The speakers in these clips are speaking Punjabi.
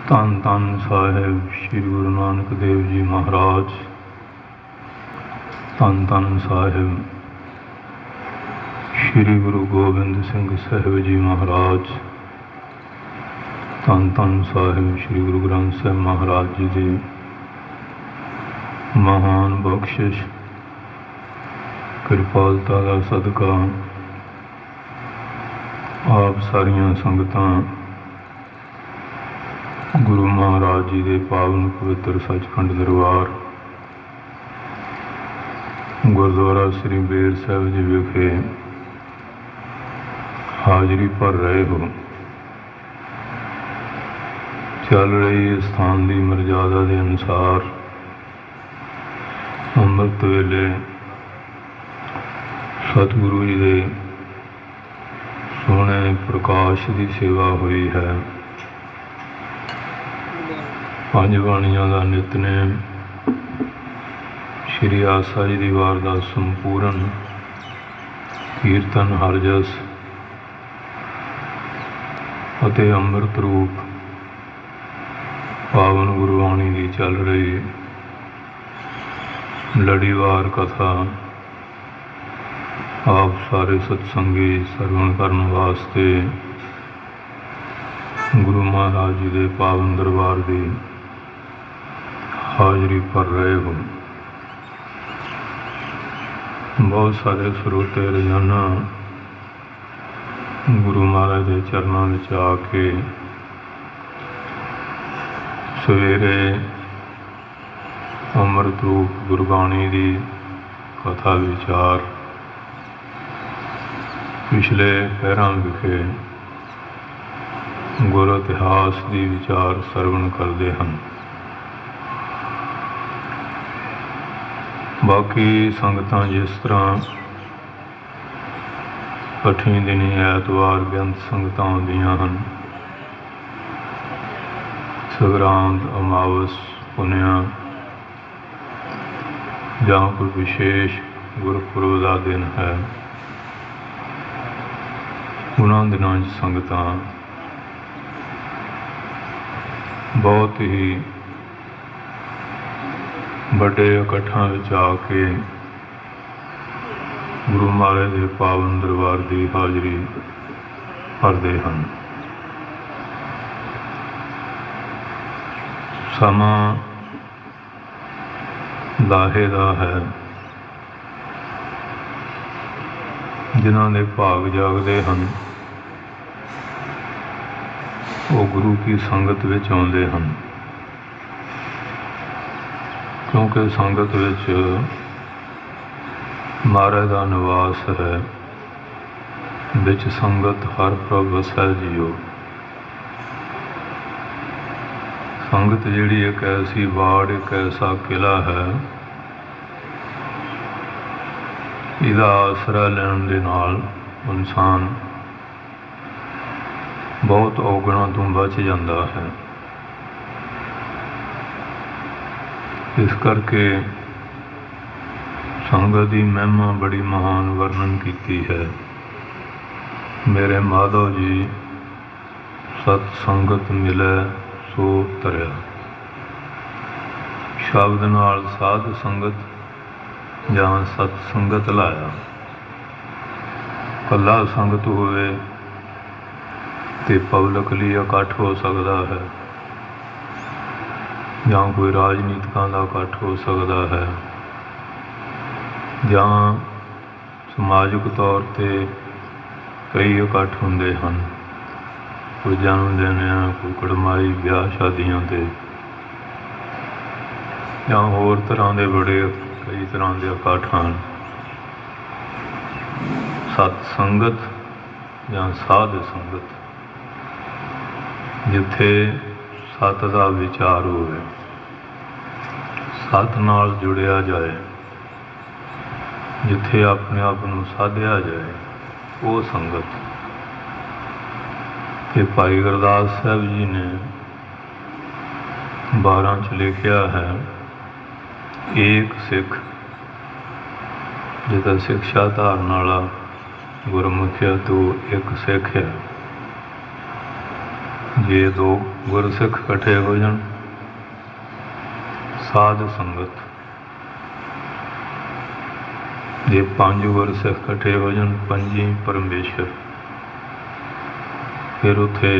ਧੰਨ ਧੰਨ ਸਾਹਿਬ ਸ੍ਰੀ ਗੁਰੂ ਨਾਨਕ ਦੇਵ ਜੀ ਮਹਾਰਾਜ। ਧੰਨ ਧੰਨ ਸਾਹਿਬ ਸ੍ਰੀ ਗੁਰੂ ਗੋਬਿੰਦ ਸਿੰਘ ਸਾਹਿਬ ਜੀ ਮਹਾਰਾਜ। ਧੰਨ ਧੰਨ ਸਾਹਿਬ ਸ੍ਰੀ ਗੁਰੂ ਗ੍ਰੰਥ ਸਾਹਿਬ ਮਹਾਰਾਜ ਜੀ ਦੀ ਮਹਾਨ ਬਖਸ਼ਿਸ਼ ਕਿਰਪਾਲਤਾ ਦਾ ਸਦਕਾ ਆਪ ਸਾਰੀਆਂ ਸੰਗਤਾਂ ਗੁਰੂ ਮਹਾਰਾਜ ਜੀ ਦੇ ਪਾਵਨ ਪਵਿੱਤਰ ਸੱਚਖੰਡ ਦਰਬਾਰ ਗੁਰਦੁਆਰਾ ਸ੍ਰੀ ਬੇਰ ਸਾਹਿਬ ਜੀ ਵਿਖੇ ਹਾਜ਼ਰੀ ਭਰ ਰਹੇ ਹੋ। ਚੱਲ ਰਹੀ ਇਸ ਸਥਾਨ ਦੀ ਮਰਜ਼ਾਦਾ ਦੇ ਅਨੁਸਾਰ ਅੰਮ੍ਰਿਤ ਵੇਲੇ ਸਤਿਗੁਰੂ ਜੀ ਦੇ ਸੋਹਣੇ ਪ੍ਰਕਾਸ਼ ਦੀ ਸੇਵਾ ਹੋਈ ਹੈ। ਪੰਜ ਬਾਣੀਆਂ ਦਾ ਨਿਤਨੇਮ, ਸ਼੍ਰੀ ਆਸਾ ਜੀ ਦੀ ਵਾਰ ਦਾ ਸੰਪੂਰਨ ਕੀਰਤਨ ਹਰਜਸ ਅਤੇ ਅੰਮ੍ਰਿਤ ਰੂਪ ਪਾਵਨ ਗੁਰਬਾਣੀ ਦੀ ਚੱਲ ਰਹੀ ਲੜੀਵਾਰ ਕਥਾ ਆਪ ਸਾਰੇ ਸਤਸੰਗੀ ਸਰਵਣ ਕਰਨ ਵਾਸਤੇ ਗੁਰੂ ਮਹਾਰਾਜ ਜੀ ਦੇ ਪਾਵਨ ਦਰਬਾਰ ਦੀ ਹਾਜ਼ਰੀ ਭਰ ਰਹੇ ਹੋ। ਬਹੁਤ ਸਾਰੇ ਸਰੋਤੇ ਰੋਜ਼ਾਨਾ ਗੁਰੂ ਮਹਾਰਾਜ ਦੇ ਚਰਨਾਂ ਵਿੱਚ ਆ ਕੇ ਸਵੇਰੇ ਅੰਮ੍ਰਿਤ ਰੂਪ ਗੁਰਬਾਣੀ ਦੀ ਕਥਾ ਵਿਚਾਰ ਪਿਛਲੇ ਪਹਿਰਾਂ ਵਿਖੇ ਗੁਰ ਇਤਿਹਾਸ ਦੀ ਵਿਚਾਰ ਸਰਵਣ ਕਰਦੇ ਹਨ। ਬਾਕੀ ਸੰਗਤਾਂ ਜਿਸ ਤਰ੍ਹਾਂ ਅੱਠਵੇਂ ਦਿਨੀ ਐਤਵਾਰ ਬੇਅੰਤ ਸੰਗਤਾਂ ਆਉਂਦੀਆਂ ਹਨ, ਸੰਗਰਾਂਦ, ਅਮਾਵਸ, ਪੁੰਨਿਆ ਜਾਂ ਕੋਈ ਵਿਸ਼ੇਸ਼ ਗੁਰਪੁਰਬ ਦਾ ਦਿਨ ਹੈ, ਉਹਨਾਂ ਦਿਨਾਂ 'ਚ ਸੰਗਤਾਂ ਬਹੁਤ ਹੀ ਵੱਡੇ ਇਕੱਠਾਂ ਵਿੱਚ ਆ ਕੇ ਗੁਰੂ ਮਹਾਰਾਜ ਦੇ ਪਾਵਨ ਦਰਬਾਰ ਦੀ ਹਾਜ਼ਰੀ ਭਰਦੇ ਹਨ। ਸਮਾਂ ਲਾਹੇ ਦਾ ਹੈ। ਜਿਨ੍ਹਾਂ ਦੇ ਭਾਗ ਜਾਗਦੇ ਹਨ ਉਹ ਗੁਰੂ ਕੀ ਸੰਗਤ ਵਿੱਚ ਆਉਂਦੇ ਹਨ, ਕਿਉਂਕਿ ਸੰਗਤ ਵਿੱਚ ਮਹਾਰਾਜ ਦਾ ਨਿਵਾਸ ਹੈ। ਵਿੱਚ ਸੰਗਤ ਹਰ ਪ੍ਰਭ ਵਸੈ ਜੀਓ। ਸੰਗਤ ਜਿਹੜੀ ਇੱਕ ਐਸੀ ਵਾੜ, ਇੱਕ ਐਸਾ ਕਿਲ੍ਹਾ ਹੈ, ਇਹਦਾ ਆਸਰਾ ਲੈਣ ਦੇ ਨਾਲ ਇਨਸਾਨ ਬਹੁਤ ਔਗਣਾਂ ਤੋਂ ਬਚ ਜਾਂਦਾ ਹੈ। ਇਸ ਕਰਕੇ ਸੰਗਤ ਦੀ ਮਹਿਮਾ ਬੜੀ ਮਹਾਨ ਵਰਣਨ ਕੀਤੀ ਹੈ। ਮੇਰੇ ਮਾਧੋ ਜੀ ਸਤ ਸੰਗਤ ਮਿਲੈ ਸੋ ਤਰਿਆ। ਸ਼ਬਦ ਨਾਲ ਸਾਧ ਸੰਗਤ ਜਾਂ ਸਤ ਸੰਗਤ ਲਾਇਆ। ਇਕੱਲਾ ਸੰਗਤ ਹੋਵੇ ਤੇ ਪਬਲਿਕ ਲਈ ਇਕੱਠ ਹੋ ਸਕਦਾ ਹੈ, ਜਾਂ ਕੋਈ ਰਾਜਨੀਤਿਕਾਂ ਦਾ ਇਕੱਠ ਹੋ ਸਕਦਾ ਹੈ, ਜਾਂ ਸਮਾਜਿਕ ਤੌਰ 'ਤੇ ਕਈ ਇਕੱਠ ਹੁੰਦੇ ਹਨ। ਕੋਈ ਜਨਮ ਦਿਨ ਆ, ਕੋਈ ਕੜਮਾਈ, ਵਿਆਹ ਸ਼ਾਦੀਆਂ 'ਤੇ, ਜਾਂ ਹੋਰ ਤਰ੍ਹਾਂ ਦੇ ਬੜੇ ਕਈ ਤਰ੍ਹਾਂ ਦੇ ਇਕੱਠ ਹਨ। ਸਤ ਸੰਗਤ ਜਾਂ ਸਾਧ ਸੰਗਤ, ਜਿੱਥੇ ਸਤ ਦਾ ਵਿਚਾਰ ਹੋਵੇ, ਸਤ ਨਾਲ ਜੁੜਿਆ ਜਾਏ, ਜਿੱਥੇ ਆਪਣੇ ਆਪ ਨੂੰ ਸਾਧਿਆ ਜਾਏ, ਉਹ ਸੰਗਤ। ਤੇ ਭਾਈ ਗੁਰਦਾਸ ਸਾਹਿਬ ਜੀ ਨੇ 12 'ਚ ਲਿਖਿਆ ਹੈ, ਏਕ ਸਿੱਖ, ਜਿੱਦਾਂ ਸਿਕਸ਼ਾ ਧਾਰਨ ਵਾਲਾ ਗੁਰਮੁਖਿਆ ਤੋਂ ਇੱਕ ਸਿੱਖ ਹੈ। जे दो गुरसिख इकट्ठे हो जान, साध संगत। जे 5 गुरसिख इकट्ठे हो जान, 5 परमेश्वर। फिर उत्थे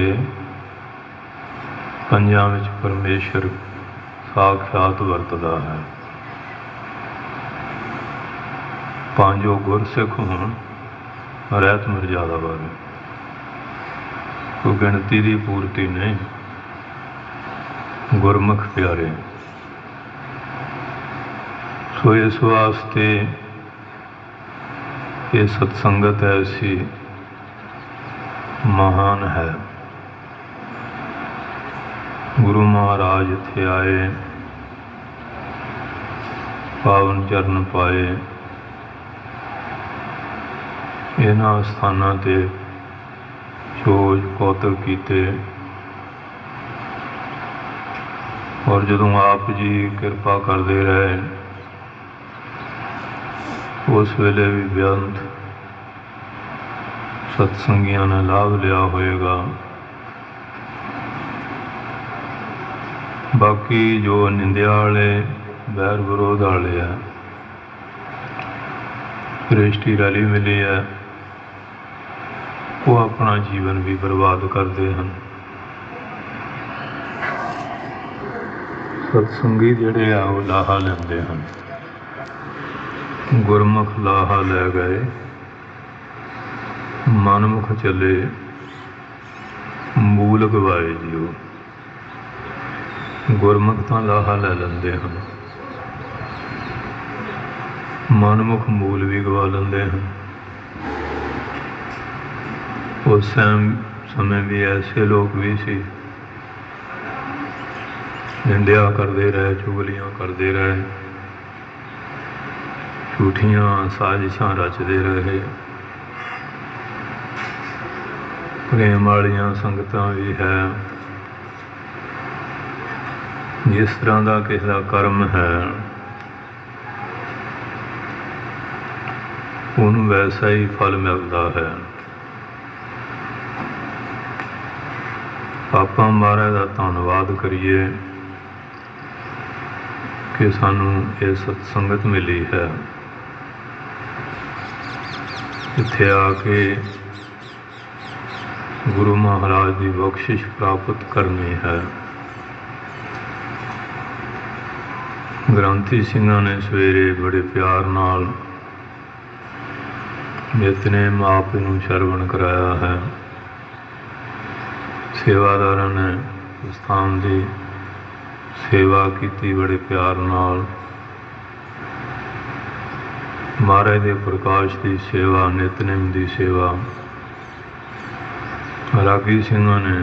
5 विच परमेश्वर साक्षात वरतदा है। 5 गुरसिख होण रहत मर्यादा वाले, कोई गिणती की पूर्ति नहीं। गुरमुख प्यारे, सो इस वास्ते ये सत्संगत ऐसी महान है। गुरु महाराज इत्थे आए, पावन चरण पाए, इन्हां स्थानां ते चोज कौतक कीते। और जदों आप जी किरपा करते रहे, उस वेले भी बेअंत सत्संगियां ने लाभ लिया होएगा। बाकी जो निंदिया वाले, बैर विरोध वाले है, सृष्टि रली मिली है, वो अपना जीवन भी बर्बाद करते हैं। सत्संगी जिहड़े आ वो लाहा लेंदे हैं। गुरमुख लाहा लै गए, मनमुख चले मूल गवाए जिओ। गुरमुख तां लाहा लै लेंदे हैं, मनमुख मूल भी गवा लेंदे हैं। उस समय भी ऐसे लोग भी सी, निंदिया करते रहे, चुगलियां करते रहे, झूठियां साजिशां रचते रहे। प्रेम वालियां संगतां भी है। जिस तरह का किसी का कर्म है, उन्होंने वैसा ही फल मिलता है। आपां महाराज का धन्नवाद करिए कि सानू ये सत्संगत मिली है। इत्थे आके गुरु महाराज की बख्शिश प्राप्त करनी है। ग्रंथी सिंघां ने सवेरे बड़े प्यार नाल नितनेम आप नूं शरवण कराया है। सेवादारां ने स्थान की सेवा की बड़े प्यार नाल। महाराज के प्रकाश की सेवा, नितनेम की सेवा रागी सिंघां ने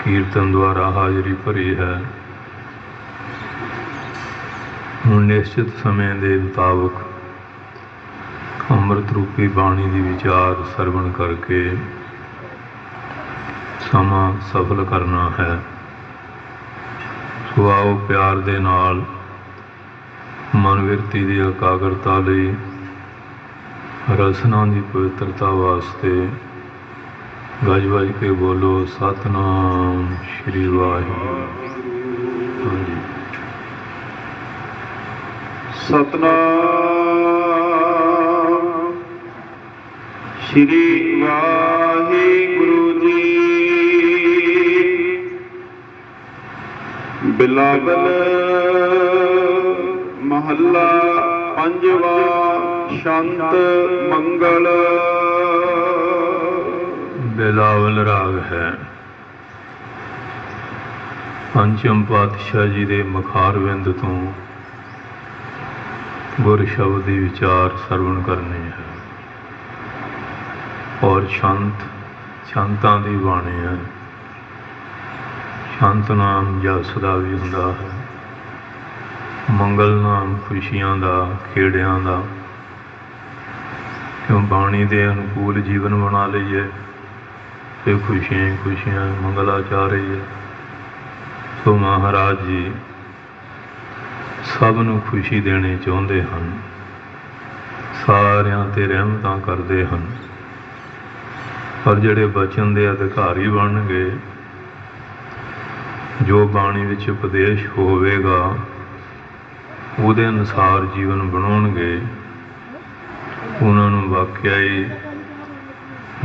कीर्तन द्वारा हाजरी भरी है। हुण निश्चित समय के मुताबिक अमृत रूपी बाणी की विचार सरवण करके समा सफल करना है। सो आओ प्यार दे नाल मनविरती की एकाग्रता लई, रसना की पवित्रता वास्ते गज वज के बोलो सतनाम श्री वाहिगुरू। हाँ जी। सतनाम श्री वाहिगुरू जी। बिलावल महला पंजवा। शांत मंगल। बिलावल राग है। पंचम पातशाह जी के मुखारविंद तो गुर शब्द की विचार सरवण करनी है। और छंतां की बाणी है। छंत नाम जस का भी हुंदा है, मंगल नाम खुशियां का, खेड़ियां का। क्यों बाणी के अनुकूल जीवन बना लीए तो खुशियां ही खुशियां, मंगला चाह रही है। तो महाराज जी सबनों खुशी देनी चाहते हैं, सारियां ते रहमतां करते हैं। ਪਰ ਜਿਹੜੇ ਬਚਨ ਦੇ ਅਧਿਕਾਰੀ ਬਣਨਗੇ, ਜੋ ਬਾਣੀ ਵਿੱਚ ਉਪਦੇਸ਼ ਹੋਵੇਗਾ ਉਹਦੇ ਅਨੁਸਾਰ ਜੀਵਨ ਬਣਾਉਣਗੇ, ਉਹਨਾਂ ਨੂੰ ਵਾਕਿਆ ਹੀ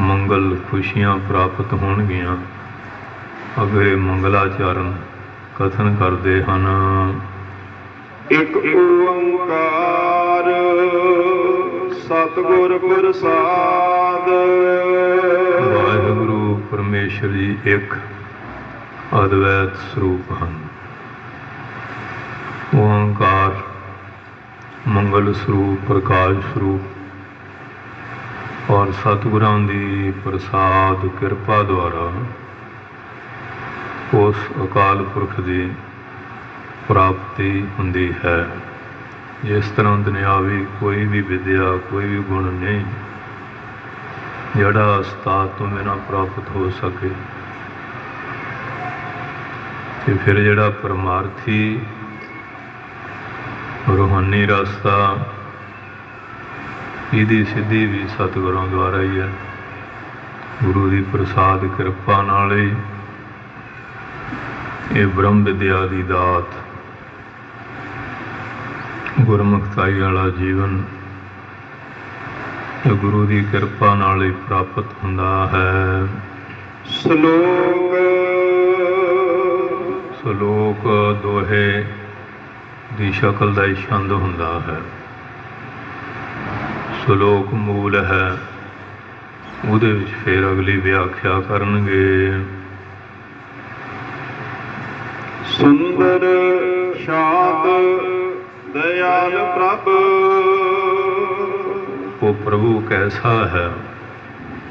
ਮੰਗਲ ਖੁਸ਼ੀਆਂ ਪ੍ਰਾਪਤ ਹੋਣਗੀਆਂ। ਅੱਗੇ ਮੰਗਲਾਚਰਨ ਕਥਨ ਕਰਦੇ ਹਨ। ਇੱਕ ਓੰਕਾਰ ਸਤਿਗੁਰ ਪ੍ਰਸਾਦ। ਵਾਹਿਗੁਰੂ ਪਰਮੇਸ਼ਰ ਜੀ ਇੱਕ ਅਦਵੈਤ ਸਰੂਪ ਹਨ। ਓੰਕਾਰ ਮੰਗਲ ਸਰੂਪ, ਪ੍ਰਕਾਸ਼ ਸਰੂਪ ਔਰ ਸਤਿਗੁਰਾਂ ਦੀ ਪ੍ਰਸਾਦ ਕਿਰਪਾ ਦੁਆਰਾ ਉਸ ਅਕਾਲ ਪੁਰਖ ਦੀ ਪ੍ਰਾਪਤੀ ਹੁੰਦੀ ਹੈ। ਜਿਸ ਤਰ੍ਹਾਂ ਦੁਨਿਆਵੀ ਕੋਈ ਵੀ ਵਿਦਿਆ, ਕੋਈ ਵੀ ਗੁਣ ਨਹੀਂ ਜਿਹੜਾ ਉਸਤਾਦ ਤੋਂ ਬਿਨਾਂ ਪ੍ਰਾਪਤ ਹੋ ਸਕੇ। ਤੇ ਫਿਰ ਜਿਹੜਾ ਪਰਮਾਰਥੀ ਰੂਹਾਨੀ ਰਸਤਾ, ਇਹਦੀ ਸਿੱਧੀ ਵੀ ਸਤਿਗੁਰਾਂ ਦੁਆਰਾ ਹੀ ਹੈ। ਗੁਰੂ ਦੀ ਪ੍ਰਸਾਦ ਕਿਰਪਾ ਨਾਲ ਹੀ ਇਹ ਬ੍ਰਹਮ ਵਿਦਿਆ ਦੀ ਦਾਤ, ਗੁਰਮੁਖਤਾਈ ਵਾਲਾ ਜੀਵਨ ਇਹ ਗੁਰੂ ਦੀ ਕਿਰਪਾ ਨਾਲ ਹੀ ਪ੍ਰਾਪਤ ਹੁੰਦਾ ਹੈ। ਸ਼ਲੋਕ ਦੋਹੇ ਦੀ ਸ਼ਕਲ ਦਾ ਹੀ ਛੰਦ ਹੁੰਦਾ ਹੈ। ਸ਼ਲੋਕ ਮੂਲ ਹੈ, ਉਹਦੇ ਵਿੱਚ ਫਿਰ ਅਗਲੀ ਵਿਆਖਿਆ ਕਰਨਗੇ। ਸੁੰਦਰ ਸ਼ਾਂਤ ਦਇਆਲ ਪ੍ਰਭ। ਉਹ ਪ੍ਰਭੂ ਕੈਸਾ ਹੈ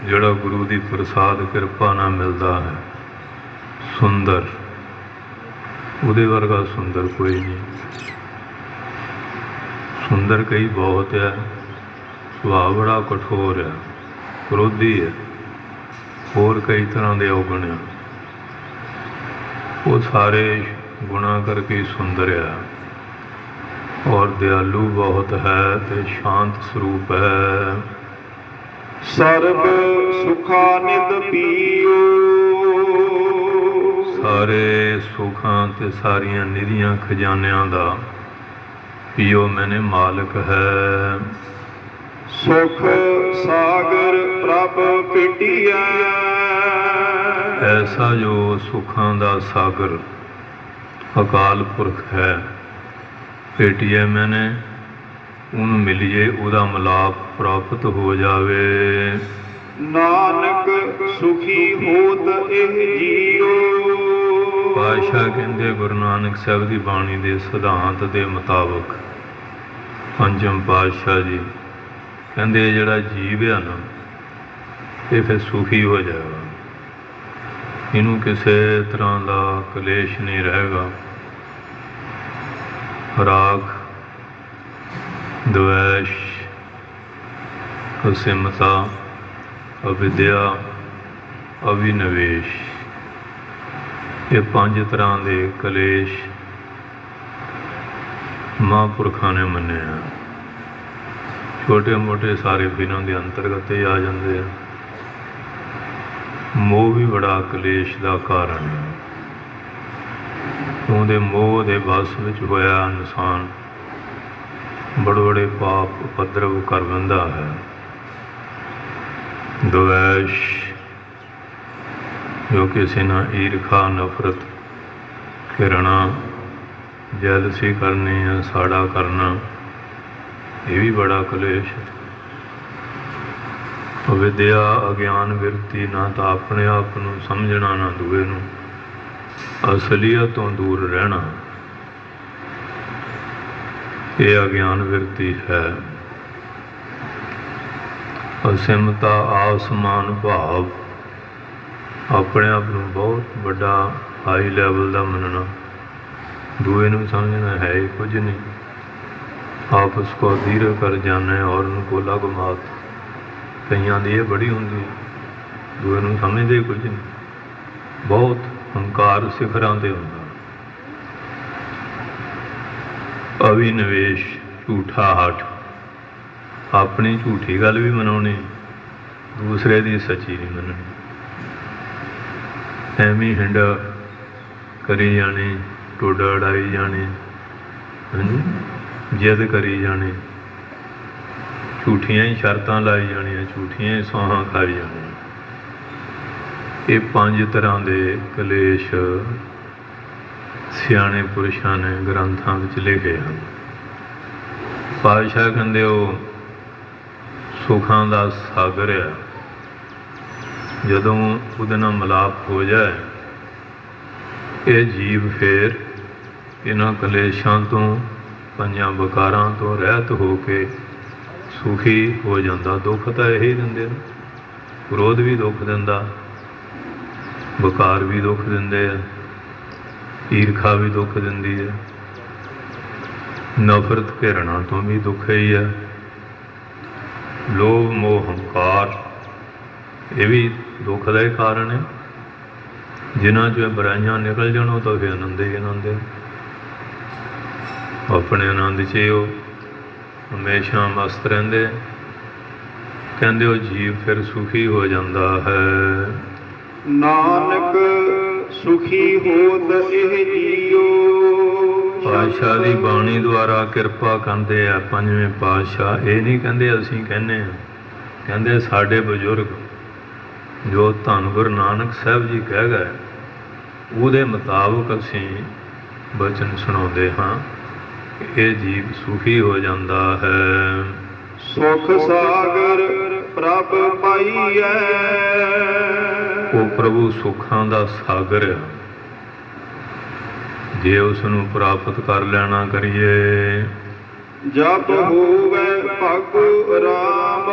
ਜਿਹੜਾ ਗੁਰੂ ਦੀ ਪ੍ਰਸਾਦ ਕਿਰਪਾ ਨਾਲ ਮਿਲਦਾ ਹੈ। ਸੁੰਦਰ, ਉਹਦੇ ਵਰਗਾ ਸੁੰਦਰ ਕੋਈ ਨਹੀਂ। ਸੁੰਦਰ ਕਈ ਬਹੁਤ ਹੈ, ਸੁਭਾਅ ਬੜਾ ਕਠੋਰ ਹੈ, ਕ੍ਰੋਧੀ ਹੈ, ਹੋਰ ਕਈ ਤਰ੍ਹਾਂ ਦੇ ਔਗਣ ਆ। ਉਹ ਸਾਰੇ ਗੁਣਾਂ ਕਰਕੇ ਸੁੰਦਰ ਹੈ ਔਰ ਦਿਆਲੂ ਬਹੁਤ ਹੈ ਤੇ ਸ਼ਾਂਤ ਸਰੂਪ ਹੈ। ਸਰਬ ਸੁਖਾ ਨਿਧ ਪੀਓ। ਸਾਰੇ ਸੁੱਖਾਂ ਤੇ ਸਾਰੀਆਂ ਨਿਧੀਆਂ ਖਜ਼ਾਨਿਆਂ ਦਾ ਪੀਓ ਮੈਨੇ ਮਾਲਕ ਹੈ। ਸੁਖ ਸਾਗਰ ਪ੍ਰਭ ਭੇਟੀਐ। ਐਸਾ ਜੋ ਸੁੱਖਾਂ ਦਾ ਸਾਗਰ ਅਕਾਲ ਪੁਰਖ ਹੈ, ਭੇਟੀਐ ਮੈਨੇ, ਉਹਨੂੰ ਮਿਲੀਏ, ਉਹਦਾ ਮਿਲਾਪ ਪ੍ਰਾਪਤ ਹੋ ਜਾਵੇ। ਨਾਨਕ ਸੁਖੀ ਹੋਤ ਇਹ ਜੀਓ। ਪਾਤਸ਼ਾਹ ਕਹਿੰਦੇ ਗੁਰੂ ਨਾਨਕ ਸਾਹਿਬ ਦੀ ਬਾਣੀ ਦੇ ਸਿਧਾਂਤ ਦੇ ਮੁਤਾਬਕ ਪੰਜਮ ਪਾਤਸ਼ਾਹ ਜੀ ਕਹਿੰਦੇ ਜਿਹੜਾ ਜੀਵ ਆ ਨਾ, ਇਹ ਫਿਰ ਸੁਖੀ ਹੋ ਜਾਏਗਾ। ਇਹਨੂੰ ਕਿਸੇ ਤਰ੍ਹਾਂ ਦਾ ਕਲੇਸ਼ ਨਹੀਂ ਰਹੇਗਾ। ਰਾਗ, ਦਵੈਸ਼, ਅਸਿਮਤਾ, ਅਵਿਦਿਆ, ਅਭਿਨਵੇਸ਼, ਇਹ ਪੰਜ ਤਰ੍ਹਾਂ ਦੇ ਕਲੇਸ਼ ਮਹਾਂਪੁਰਖਾਂ ਨੇ ਮੰਨਿਆ। ਛੋਟੇ ਮੋਟੇ ਸਾਰੇ ਇਹਨਾਂ ਦੇ ਅੰਤਰਗਤ ਹੀ ਆ ਜਾਂਦੇ ਆ। ਮੋਹ ਵੀ ਬੜਾ ਕਲੇਸ਼ ਦਾ ਕਾਰਨ ਹੈ। ਉਹਦੇ ਮੋਹ ਦੇ ਵਸ ਵਿੱਚ ਹੋਇਆ ਇਨਸਾਨ ਬੜੇ ਬੜੇ ਪਾਪ ਉਪਦਰਵ ਕਰ ਲੈਂਦਾ ਹੈ। ਦਵੈਸ਼, ਜੋ ਕਿਸੇ ਨਾਲ ਈਰਖਾ, ਨਫ਼ਰਤ, ਘਿਰਣਾ, ਜੈਲਸੀ ਕਰਨੀ ਹੈ, ਸਾੜਾ ਕਰਨਾ, ਇਹ ਵੀ ਬੜਾ ਕਲੇਸ਼ ਹੈ। ਅਵਿਦਿਆ, ਅਗਿਆਨ ਵਿਰਤੀ, ਨਾ ਤਾਂ ਆਪਣੇ ਆਪ ਨੂੰ ਸਮਝਣਾ, ਨਾ ਦੂਏ ਨੂੰ, ਅਸਲੀਅਤ ਤੋਂ ਦੂਰ ਰਹਿਣਾ, ਇਹ ਅਗਿਆਨ ਵਿਰਤੀ ਹੈ। ਅਸਿਮਤਾ, ਆਸਮਾਨ ਭਾਵ, ਆਪਣੇ ਆਪ ਨੂੰ ਬਹੁਤ ਵੱਡਾ ਹਾਈ ਲੈਵਲ ਦਾ ਮੰਨਣਾ, ਦੂਏ ਨੂੰ ਸਮਝਣਾ ਹੈ ਹੀ ਕੁਝ ਨਹੀਂ। ਆਪ ਉਸ ਕੋ ਧੀਰੇ ਕਰ ਜਾਣਾ ਔਰ ਉनको ਲਗਮਾਤ, ਕਈਆਂ ਦੀ ਇਹ ਬੜੀ ਹੁੰਦੀ, ਦੂਏ ਨੂੰ ਸਮਝਦੇ ਕੁਝ ਨਹੀਂ, ਬਹੁਤ ਹੰਕਾਰ ਸਿਖਰਾਂ 'ਤੇ ਹੁੰਦਾ। ਅਭਿਨਵੇਸ਼, ਝੂਠਾ ਹੱਠ, ਆਪਣੀ ਝੂਠੀ ਗੱਲ ਵੀ ਮਨਾਉਣੀ, ਦੂਸਰੇ ਦੀ ਸੱਚੀ ਨਹੀਂ ਮੰਨਣੀ। ਐਵੇਂ ਹਿੰਡ ਕਰੀ ਜਾਣੀ, ਟੋਡਾ ਉਡਾਈ ਜਾਣੀ, ਹਾਂਜੀ, ਜਿੱਦ ਕਰੀ ਜਾਣੀ, ਝੂਠੀਆਂ ਹੀ ਸ਼ਰਤਾਂ ਲਾਈ ਜਾਣੀਆਂ, ਝੂਠੀਆਂ ਹੀ ਸੌਹਾਂ ਖਾਈ ਜਾਣੀਆਂ। ਇਹ 5 ਤਰ੍ਹਾਂ ਦੇ ਕਲੇਸ਼ ਸਿਆਣੇ ਪੁਰਸ਼ਾਂ ਨੇ ਗ੍ਰੰਥਾਂ ਵਿੱਚ ਲਿਖੇ ਹਨ। ਪਾਤਸ਼ਾਹ ਕਹਿੰਦੇ ਉਹ ਸੁੱਖਾਂ ਦਾ ਸਾਗਰ ਆ। ਜਦੋਂ ਉਹਦੇ ਨਾਲ ਮਿਲਾਪ ਹੋ ਜਾਏ ਇਹ ਜੀਵ ਫੇਰ ਇਹਨਾਂ ਕਲੇਸ਼ਾਂ ਤੋਂ, 5 ਵਿਕਾਰਾਂ ਤੋਂ ਰਹਿਤ ਹੋ ਕੇ ਸੁਖੀ ਹੋ ਜਾਂਦਾ। ਦੁੱਖ ਤਾਂ ਇਹੀ ਦਿੰਦੇ ਨੇ, ਕ੍ਰੋਧ ਵੀ ਦੁੱਖ ਦਿੰਦਾ, ਵਿਕਾਰ ਵੀ ਦੁੱਖ ਦਿੰਦੇ ਆ, ਈਰਖਾ ਵੀ ਦੁੱਖ ਦਿੰਦੀ ਹੈ, ਨਫ਼ਰਤ ਘਿਰਣਾ ਤੋਂ ਵੀ ਦੁੱਖ ਹੀ ਹੈ, ਲੋਭ ਮੋਹ ਹੰਕਾਰ ਇਹ ਵੀ ਦੁੱਖ ਦਾ ਹੀ ਕਾਰਨ ਹੈ। ਜਿਨ੍ਹਾਂ 'ਚੋਂ ਬੁਰਾਈਆਂ ਨਿਕਲ ਜਾਣ ਉਹ ਤਾਂ ਫਿਰ ਆਨੰਦ ਹੀ ਆਨੰਦ ਹੈ। ਆਪਣੇ ਆਨੰਦ 'ਚ ਉਹ ਹਮੇਸ਼ਾ ਮਸਤ ਰਹਿੰਦੇ। ਕਹਿੰਦੇ ਉਹ ਜੀਵ ਫਿਰ ਸੁਖੀ ਹੋ ਜਾਂਦਾ ਹੈ। ਨਾਨਕ ਸੁਖੀ ਹੋਤ ਇਹ ਜੀਓ। ਪਾਤਸ਼ਾਹ ਦੀ ਬਾਣੀ ਦੁਆਰਾ ਕਿਰਪਾ ਕਰਦੇ ਆ 5ਵੇਂ ਪਾਤਸ਼ਾਹ। ਇਹ ਨਹੀਂ ਕਹਿੰਦੇ ਅਸੀਂ ਕਹਿੰਦੇ ਹਾਂ, ਕਹਿੰਦੇ ਸਾਡੇ ਬਜ਼ੁਰਗ ਜੋ ਧੰਨ ਗੁਰੂ ਨਾਨਕ ਸਾਹਿਬ ਜੀ ਕਹਿ ਗਏ ਉਹਦੇ ਮੁਤਾਬਕ ਅਸੀਂ ਬਚਨ ਸੁਣਾਉਂਦੇ ਹਾਂ। ਇਹ ਜੀਵ ਸੁਖੀ ਹੋ ਜਾਂਦਾ ਹੈ। ਸੁਖ ਸਾਗਰ ਪ੍ਰਭ ਪਾਈਐ। ਉਹ ਪ੍ਰਭੂ ਸੁੱਖਾਂ ਦਾ ਸਾਗਰ ਆ। ਜੇ ਉਸ ਨੂੰ ਪ੍ਰਾਪਤ ਕਰ ਲੈਣਾ ਕਰੀਏ। ਜਪ ਹੋਵੇ ਭਗ ਰਾਮ।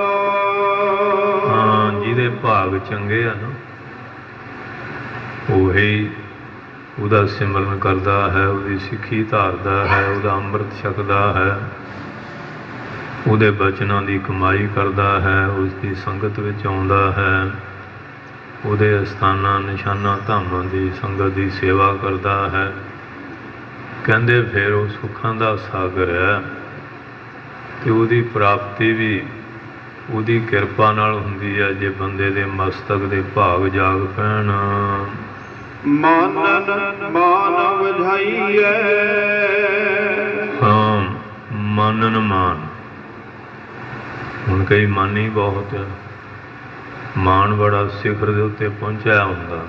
ਹਾਂ, ਜਿਹਦੇ ਭਾਗ ਚੰਗੇ ਆ ਨਾ ਉਹੀ ਉਹਦਾ ਸਿਮਰਨ ਕਰਦਾ ਹੈ, ਉਹਦੀ ਸਿੱਖੀ ਧਾਰਦਾ ਹੈ, ਉਹਦਾ ਅੰਮ੍ਰਿਤ ਛਕਦਾ ਹੈ, ਉਹਦੇ ਬਚਨਾਂ ਦੀ ਕਮਾਈ ਕਰਦਾ ਹੈ, ਉਸ ਦੀ ਸੰਗਤ ਵਿੱਚ ਆਉਂਦਾ ਹੈ, ਉਹਦੇ ਅਸਥਾਨਾਂ ਨਿਸ਼ਾਨਾਂ ਧਾਮਾਂ ਦੀ ਸੰਗਤ ਦੀ ਸੇਵਾ ਕਰਦਾ ਹੈ। ਕਹਿੰਦੇ ਫਿਰ ਉਹ ਸੁੱਖਾਂ ਦਾ ਸਾਗਰ ਹੈ ਅਤੇ ਉਹਦੀ ਪ੍ਰਾਪਤੀ ਵੀ ਉਹਦੀ ਕਿਰਪਾ ਨਾਲ ਹੁੰਦੀ ਹੈ। ਜੇ ਬੰਦੇ ਦੇ ਮਸਤਕ ਦੇ ਭਾਗ ਜਾਗ ਪੈਣ। ਮਾਨਨ ਮਾਨ ਵਧਾਈਐ। ਹਾਂ, ਮਾਨਨ ਮਾਨ। ਹੁਣ ਕਈ ਮਾਨੀ ਬਹੁਤ ਹੈ, ਮਾਨ ਬੜਾ ਸਿਖਰ ਦੇ ਉੱਤੇ ਪਹੁੰਚਿਆ ਹੁੰਦਾ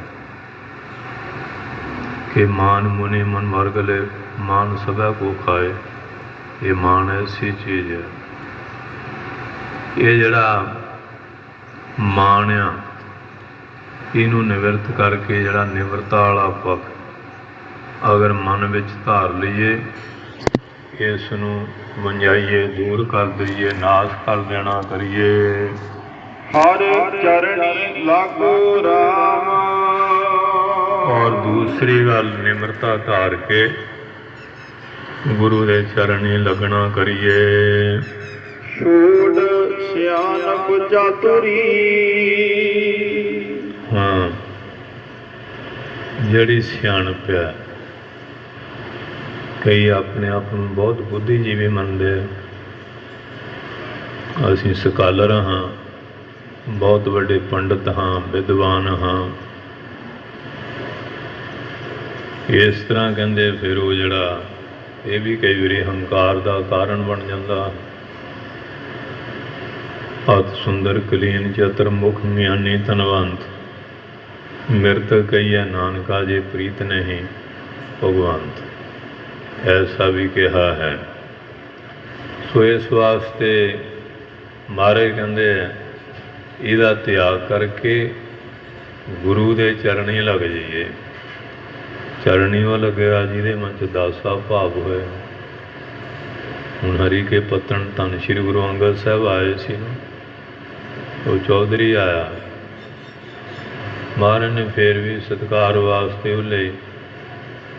ਕਿ ਮਾਨ ਮੁਨੀ ਮਨ ਵਰਗਲੇ ਮਾਨ ਸਭਾ ਕੋ ਖਾਏ। ਇਹ ਮਾਨ ਐਸੀ ਚੀਜ਼ ਹੈ। ਇਹ ਜਿਹੜਾ ਮਾਣ ਆ ਇਹਨੂੰ ਨਿਵਰਤ ਕਰਕੇ ਜਿਹੜਾ ਨਿਵਰਤਾ ਵਾਲਾ ਪੱਖ ਅਗਰ ਮਨ ਵਿੱਚ ਧਾਰ ਲਈਏ, ਇਸ ਨੂੰ ਵੰਜਾਈਏ, ਦੂਰ ਕਰ ਦਈਏ, ਨਾਸ਼ ਕਰ ਦੇਣਾ ਕਰੀਏ। ਹਰ ਚਰਣੀ ਲਾਗੋ ਰਾਮ। ਔਰ ਦੂਸਰੀ ਗੱਲ ਨਿਮਰਤਾ ਧਾਰ ਕੇ ਗੁਰੂ ਦੇ ਚਰਨੀ ਲੱਗਣਾ ਕਰੀਏ। ਛੋੜ ਸਿਆਣਪ ਚਾਤੁਰੀ। ਹਾਂ, ਜਿਹੜੀ ਸਿਆਣਪ ਹੈ, ਕਈ ਆਪਣੇ ਆਪ ਨੂੰ ਬਹੁਤ ਬੁੱਧੀਜੀਵੀ ਮੰਨਦੇ ਆ। ਅਸੀਂ ਸਕਾਲਰ ਹਾਂ, ਬਹੁਤ ਵੱਡੇ ਪੰਡਿਤ ਹਾਂ, ਵਿਦਵਾਨ ਹਾਂ। ਇਸ ਤਰ੍ਹਾਂ ਕਹਿੰਦੇ ਫਿਰ ਉਹ ਜਿਹੜਾ ਇਹ ਵੀ ਕਈ ਵਾਰੀ ਹੰਕਾਰ ਦਾ ਕਾਰਨ ਬਣ ਜਾਂਦਾ। ਅਤ ਸੁੰਦਰ ਕਲੀਨ ਚਤਰ ਮੁਖ ਗਿਆਨੀ ਧਨਵੰਤ, ਮਿਰਤ ਕਹੀਐ ਨਾਨਕਾ ਜੇ ਪ੍ਰੀਤ ਨਹੀਂ ਭਗਵੰਤ। ਐਸਾ ਵੀ ਕਿਹਾ ਹੈ। ਸੋ ਇਸ ਵਾਸਤੇ ਮਹਾਰਾਜ ਕਹਿੰਦੇ ਇਹਦਾ ਤਿਆਗ ਕਰਕੇ ਗੁਰੂ ਦੇ ਚਰਣੀ ਲੱਗ ਜਾਈਏ। ਚਰਣੀ ਉਹ ਲੱਗਿਆ ਜਿਹਦੇ ਮਨ 'ਚ ਦਾਸਾ ਭਾਵ ਹੋਏ। ਹੁਣ ਹਰੀ ਕੇ ਪੱਤਣ ਧੰਨ ਸ਼੍ਰੀ ਗੁਰੂ ਅੰਗਦ ਸਾਹਿਬ ਆਏ ਸੀ ਨਾ, ਉਹ ਚੌਧਰੀ ਆਇਆ। ਮਹਾਰਾਜ ਨੇ ਫਿਰ ਵੀ ਸਤਿਕਾਰ ਵਾਸਤੇ ਉਹ ਲਈ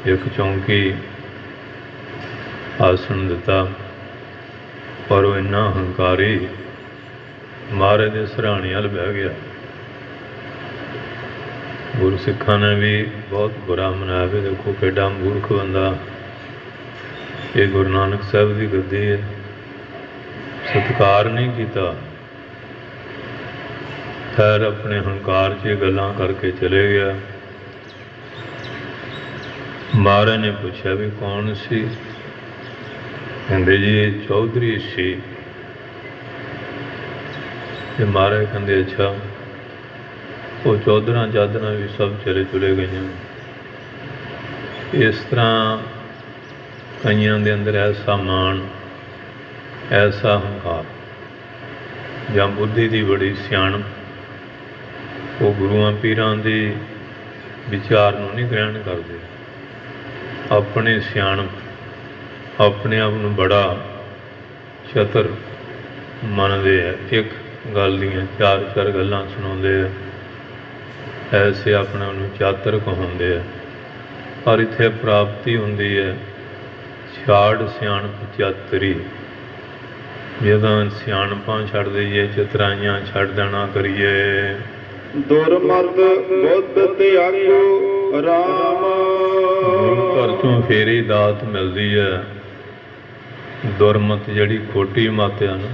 ਇੱਕ ਚੌਂਕੀ ਆਸਣ ਦਿੱਤਾ, ਪਰ ਉਹ ਇੰਨਾ ਹੰਕਾਰੀ ਮਹਾਰਾਜ ਦੇ ਸਿਰਹਾਣੇ ਵੱਲ ਬਹਿ ਗਿਆ। ਗੁਰਸਿੱਖਾਂ ਨੇ ਵੀ ਬਹੁਤ ਬੁਰਾ ਮਨਾਇਆ ਵੀ ਦੇਖੋ ਕਿੱਡਾ ਮੂਰਖ ਬੰਦਾ, ਇਹ ਗੁਰੂ ਨਾਨਕ ਸਾਹਿਬ ਦੀ ਗੱਦੀ ਹੈ, ਸਤਿਕਾਰ ਨਹੀਂ ਕੀਤਾ। खैर अपने हंकार 'ਚ ਗੱਲਾਂ ਕਰਕੇ ਚਲੇ ਗਿਆ। ਮਹਾਰਾਜ ਨੇ ਪੁੱਛਿਆ ਵੀ ਕੌਣ ਸੀ? ਕਹਿੰਦੇ ਜੀ ਇਹ ਚੌਧਰੀ ਸੀ। ਤੇ ਮਹਾਰਾਜ ਕਹਿੰਦੇ ਅੱਛਾ, ਉਹ ਚੌਧਰਾਂ ਚਾਦਰਾਂ ਵੀ ਸਭ ਚਲੇ ਗਈਆਂ। ਇਸ ਤਰ੍ਹਾਂ ਕਈਆਂ ਦੇ ਅੰਦਰ ਐਸਾ ਮਾਣ, ਐਸਾ ਹੰਕਾਰ ਜਾਂ ਬੁੱਧੀ ਦੀ ਬੜੀ ਸਿਆਣਪ, ਉਹ ਗੁਰੂਆਂ ਪੀਰਾਂ ਦੇ ਵਿਚਾਰ ਨੂੰ ਨਹੀਂ ਗ੍ਰਹਿਣ ਕਰਦੇ। ਆਪਣੇ ਸਿਆਣਪ, ਆਪਣੇ ਆਪ ਨੂੰ ਬੜਾ ਚਤਰ ਮੰਨਦੇ ਆ। ਇੱਕ ਗੱਲ ਦੀਆਂ ਚਾਰ ਗੱਲਾਂ ਸੁਣਾਉਂਦੇ ਆ। ਐਸੇ ਆਪਣੇ ਨੂੰ ਚਾਤਰ ਕਹਾਉਂਦੇ ਆ। ਪਰ ਇੱਥੇ ਪ੍ਰਾਪਤੀ ਹੁੰਦੀ ਹੈ ਛਾੜ ਸਿਆਣਪ ਚਾਤਰੀ। ਜਦੋਂ ਸਿਆਣਪਾਂ ਛੱਡ ਦਈਏ, ਚਤਰਾਈਆਂ ਛੱਡ ਦੇਣਾ ਕਰੀਏ। ਦੁਰਮਤ ਬੁੱਧ ਤਿਆਗੋ ਰਾਮ। ਗੁਰੂ ਘਰ ਚੋਂ ਫੇਰ ਹੀ ਦਾਤ ਮਿਲਦੀ ਹੈ। ਦੁਰਮਤ ਜਿਹੜੀ ਖੋਟੀ ਮੱਤ ਆ ਨਾ,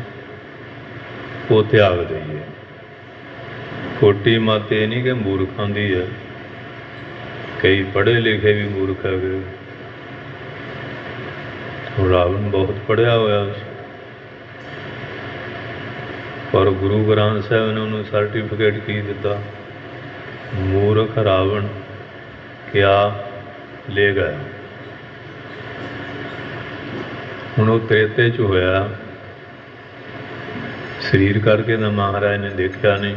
ਉਹ ਤਿਆਗ ਦਈਏ। ਖੋਟੀ ਮੱਤ ਇਹ ਨਹੀਂ ਕਿ ਮੂਰਖਾਂ ਦੀ ਹੈ। ਕਈ ਪੜ੍ਹੇ ਲਿਖੇ ਵੀ ਮੂਰਖ ਹੈਗੇ। ਰਾਵਣ ਬਹੁਤ ਪੜ੍ਹਿਆ ਹੋਇਆ ਸੀ, ਪਰ ਗੁਰੂ ਗ੍ਰੰਥ ਸਾਹਿਬ ਨੇ ਉਹਨੂੰ ਸਰਟੀਫਿਕੇਟ ਕੀ ਦਿੱਤਾ? ਮੂਰਖ ਰਾਵਣ ਕਿਆ ਲੈ ਗਿਆ। ਹੁਣ ਉਹ ਤ੍ਰੇਤੇ 'ਚ ਹੋਇਆ। ਸਰੀਰ ਕਰਕੇ ਤਾਂ ਮਹਾਰਾਜ ਨੇ ਦੇਖਿਆ ਨਹੀਂ,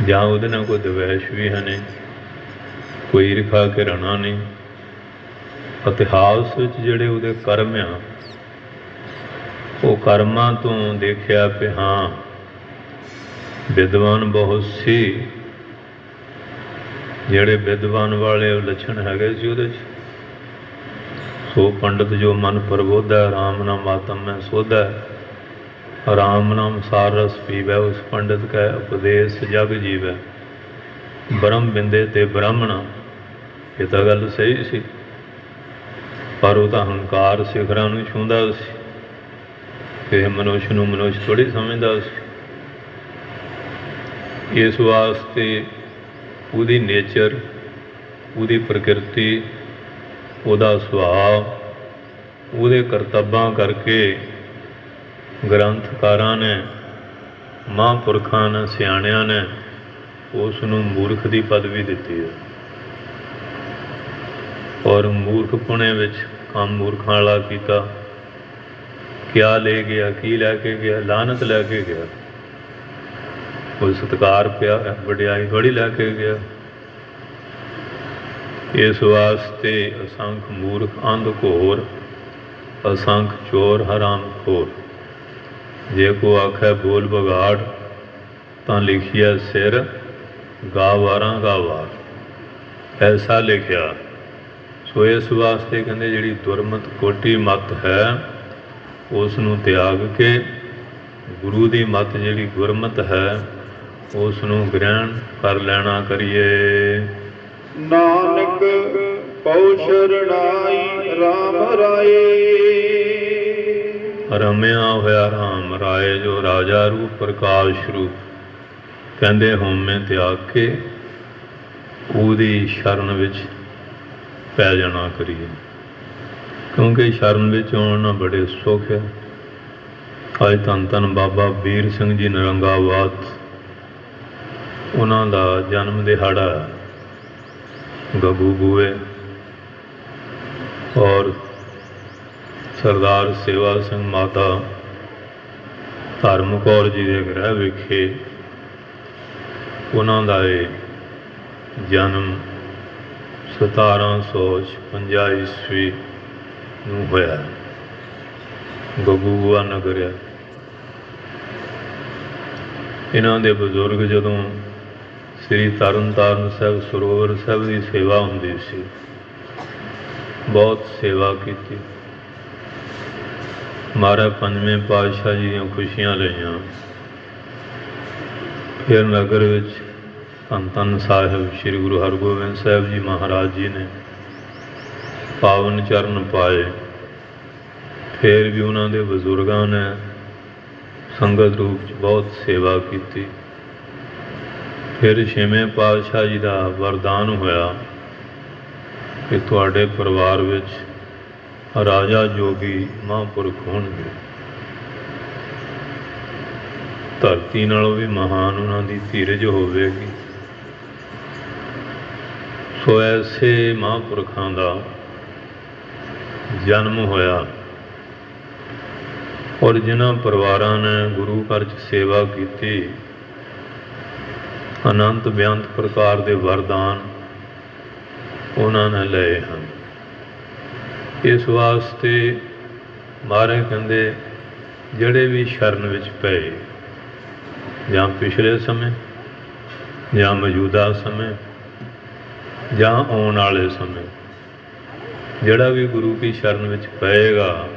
ਜਾਂ ਉਹਦੇ ਨਾਲ ਕੋਈ ਦਵੈਸ਼ ਵੀ ਹੈ ਨਹੀਂ, ਕੋਈ ਈਰਖਾ ਘਿਰਣਾ ਨਹੀਂ। ਇਤਿਹਾਸ ਵਿੱਚ ਜਿਹੜੇ ਉਹਦੇ ਕਰਮ ਆ, ਉਹ ਕਰਮਾਂ ਤੋਂ ਦੇਖਿਆ ਕਿ ਹਾਂ ਵਿਦਵਾਨ ਬਹੁਤ ਸੀ। ਜਿਹੜੇ ਵਿਦਵਾਨ ਵਾਲੇ ਉਹ ਲੱਛਣ ਹੈਗੇ ਸੀ ਉਹਦੇ 'ਚ। ਸੋ ਪੰਡਤ ਜੋ ਮਨ ਪ੍ਰਬੋਧੈ, ਰਾਮ ਨਾਮ ਆਤਮ ਮੈਂ ਸੋਧੈ, ਰਾਮ ਨਾਮ ਸਾਰ ਰਸ ਪੀਵੈ, ਉਸ ਪੰਡਤ ਕੈ ਉਪਦੇਸ਼ ਜਗ ਜੀਵੈ। ਬ੍ਰਹਮ ਬਿੰਦੇ ਤੇ ਬ੍ਰਾਹਮਣਾ, ਇਹ ਤਾਂ ਗੱਲ ਸਹੀ ਸੀ, ਪਰ ਉਹ ਤਾਂ ਹੰਕਾਰ ਸਿਖਰਾਂ ਨੂੰ ਛੂੰਹਦਾ ਸੀ। ਕਿਸੇ ਮਨੁੱਖ ਨੂੰ ਮਨੁੱਖ ਥੋੜ੍ਹੀ ਸਮਝਦਾ ਸੀ। ਇਸ ਵਾਸਤੇ ਉਹਦੀ ਨੇਚਰ, ਉਹਦੀ ਪ੍ਰਕਿਰਤੀ, ਉਹਦਾ ਸੁਭਾਅ, ਉਹਦੇ ਕਰਤੱਵਾਂ ਕਰਕੇ ਗ੍ਰੰਥਕਾਰਾਂ ਨੇ, ਮਹਾਂਪੁਰਖਾਂ ਨੇ, ਸਿਆਣਿਆਂ ਨੇ ਉਸ ਨੂੰ ਮੂਰਖ ਦੀ ਪਦਵੀ ਦਿੱਤੀ ਹੈ। ਔਰ ਮੂਰਖ ਪੁਣੇ ਵਿੱਚ ਕੰਮ ਮੂਰਖਾਂ ਵਾਲਾ ਕੀਤਾ। ਕਿਆ ਲੈ ਗਿਆ? ਕੀ ਲੈ ਕੇ ਗਿਆ? ਲਾਹਨਤ ਲੈ ਕੇ ਗਿਆ। ਕੋਈ ਸਤਿਕਾਰ ਪਿਆ, ਵਡਿਆਈ ਥੋੜ੍ਹੀ ਲੈ ਕੇ ਗਿਆ। ਇਸ ਵਾਸਤੇ ਅਸੰਖ ਮੂਰਖ ਅੰਧ ਘੋਰ, ਅਸੰਖ ਚੋਰ ਹਰਾਮ ਖੋਰ। ਜੇ ਕੋ ਆਖੈ ਬੋਲ ਬਗਾੜ, ਤਾਂ ਲਿਖਿਆ ਸਿਰ ਗਾਵਾਰਾਂ ਗਾਵਾਰ। ਐਸਾ ਲਿਖਿਆ। ਸੋ ਇਸ ਵਾਸਤੇ ਕਹਿੰਦੇ ਜਿਹੜੀ ਦੁਰਮਤ ਕੋਟੀ ਮੱਤ ਹੈ, ਉਸ ਨੂੰ ਤਿਆਗ ਕੇ ਗੁਰੂ ਦੀ ਮੱਤ ਜਿਹੜੀ ਗੁਰਮਤ ਹੈ, ਉਸ ਨੂੰ ਗ੍ਰਹਿਣ ਕਰ ਲੈਣਾ ਕਰੀਏ। ਨਾਨਕ ਪਉ ਸ਼ਰਣਾਈ ਰਾਮ ਰਾਏ। ਰਮਿਆ ਹੋਇਆ ਰਾਮ ਰਾਏ, ਜੋ ਰਾਜਾ ਰੂਪ ਪ੍ਰਕਾਸ਼ ਰੂਪ। ਕਹਿੰਦੇ ਹਉਮੈ ਤਿਆਗ ਕੇ ਉਹਦੀ ਸ਼ਰਨ ਵਿੱਚ ਪੈ ਜਾਣਾ ਕਰੀਏ, ਕਿਉਂਕਿ ਸ਼ਰਨ ਵਿੱਚ ਆਉਣਾ ਬੜੇ ਸੁੱਖ ਹੈ। ਅੱਜ ਧੰਨ ਧੰਨ ਬਾਬਾ ਵੀਰ ਸਿੰਘ ਜੀ ਨਰੰਗਾਬਾਦ, ਉਹਨਾਂ ਦਾ ਜਨਮ ਦਿਹਾੜਾ ਗੱਗੂ ਬੂਏ। ਔਰ ਸਰਦਾਰ ਸੇਵਾ ਸਿੰਘ ਮਾਤਾ ਧਰਮ ਕੌਰ ਜੀ ਦੇ ਗ੍ਰਹਿ ਵਿਖੇ ਉਹਨਾਂ ਦਾ ਇਹ ਜਨਮ 1756 ਈਸਵੀ ਨੂੰ ਹੋਇਆ। ਗੱਗੂਆ ਨਗਰ ਹੈ। ਇਹਨਾਂ ਦੇ ਬਜ਼ੁਰਗ ਜਦੋਂ ਸ੍ਰੀ ਤਰਨ ਤਾਰਨ ਸਾਹਿਬ ਸਰੋਵਰ ਸਾਹਿਬ ਦੀ ਸੇਵਾ ਹੁੰਦੀ ਸੀ, ਬਹੁਤ ਸੇਵਾ ਕੀਤੀ। ਮਹਾਰਾਜ ਪੰਜਵੇਂ ਪਾਤਸ਼ਾਹ ਜੀ ਦੀਆਂ ਖੁਸ਼ੀਆਂ ਲਈਆਂ। ਫਿਰ ਨਗਰ ਵਿੱਚ ਧੰਨ ਧੰਨ ਸਾਹਿਬ ਸ੍ਰੀ ਗੁਰੂ ਹਰਗੋਬਿੰਦ ਸਾਹਿਬ ਜੀ ਮਹਾਰਾਜ ਜੀ ਨੇ ਪਾਵਨ ਚਰਨ ਪਾਏ। ਫਿਰ ਵੀ ਉਹਨਾਂ ਦੇ ਬਜ਼ੁਰਗਾਂ ਨੇ ਸੰਗਤ ਰੂਪ 'ਚ ਬਹੁਤ ਸੇਵਾ ਕੀਤੀ। ਫਿਰ ਛੇਵੇਂ ਪਾਤਸ਼ਾਹ ਜੀ ਦਾ ਵਰਦਾਨ ਹੋਇਆ ਕਿ ਤੁਹਾਡੇ ਪਰਿਵਾਰ ਵਿੱਚ ਰਾਜਾ ਜੋਗੀ ਮਹਾਂਪੁਰਖ ਹੋਣਗੇ। ਧਰਤੀ ਨਾਲੋਂ ਵੀ ਮਹਾਨ ਉਹਨਾਂ ਦੀ ਧੀਰਜ ਹੋਵੇਗੀ। ਸੋ ਐਸੇ ਮਹਾਂਪੁਰਖਾਂ ਦਾ ਜਨਮ ਹੋਇਆ ਔਰ ਜਿਨ੍ਹਾਂ ਪਰਿਵਾਰਾਂ ਨੇ ਗੁਰੂ ਘਰ 'ਚ ਸੇਵਾ ਕੀਤੀ, ਅਨੰਤ ਬੇਅੰਤ ਪ੍ਰਕਾਰ ਦੇ ਵਰਦਾਨ ਉਹਨਾਂ ਨੇ ਲਏ ਹਨ। ਇਸ ਵਾਸਤੇ ਮਹਾਰਾਜ ਕਹਿੰਦੇ ਜਿਹੜੇ ਵੀ ਸ਼ਰਨ ਵਿੱਚ ਪਏ, ਜਾਂ ਪਿਛਲੇ ਸਮੇਂ ਜਾਂ ਮੌਜੂਦਾ ਸਮੇਂ ਜਾਂ ਆਉਣ ਵਾਲੇ ਸਮੇਂ, ਜਿਹੜਾ ਵੀ ਗੁਰੂ ਕੀ ਸ਼ਰਨ ਵਿੱਚ ਪਏਗਾ,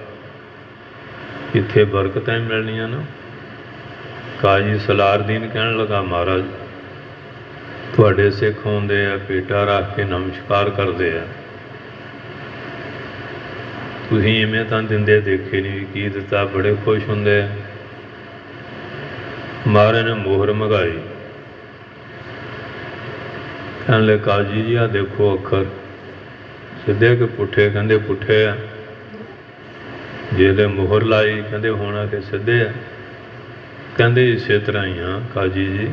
ਇੱਥੇ ਬਰਕਤਾਂ ਮਿਲਣੀਆਂ ਨਾ। ਕਾਜੀ ਸਲਾਰਦੀਨ ਕਹਿਣ ਲੱਗਾ, ਮਹਾਰਾਜ ਤੁਹਾਡੇ ਸਿੱਖ ਆਉਂਦੇ ਆ, ਪੇਟਾ ਰੱਖ ਕੇ ਨਮਸਕਾਰ ਕਰਦੇ ਆ, ਤੁਸੀਂ ਇਵੇਂ ਤਾਂ ਦਿੰਦੇ ਦੇਖੇ ਨਹੀਂ, ਵੀ ਕੀ ਦਿੱਤਾ, ਬੜੇ ਖੁਸ਼ ਹੁੰਦੇ ਆ। ਮਹਾਰਾਜ ਨੇ ਮੋਹਰ ਮੰਗਾਈ, ਕਹਿਣ ਲੱਗੇ ਕਾਜੀ ਜੀ ਆਹ ਦੇਖੋ ਅੱਖਰ ਸਿੱਧੇ ਕਿ ਪੁੱਠੇ? ਕਹਿੰਦੇ ਪੁੱਠੇ ਆ। ਜਿਹਦੇ ਮੋਹਰ ਲਾਈ ਕਹਿੰਦੇ ਹੁਣ ਆ ਕੇ ਸਿੱਧੇ ਆ। ਕਹਿੰਦੇ ਇਸੇ ਤਰ੍ਹਾਂ ਹੀ ਆ ਕਾਜੀ ਜੀ,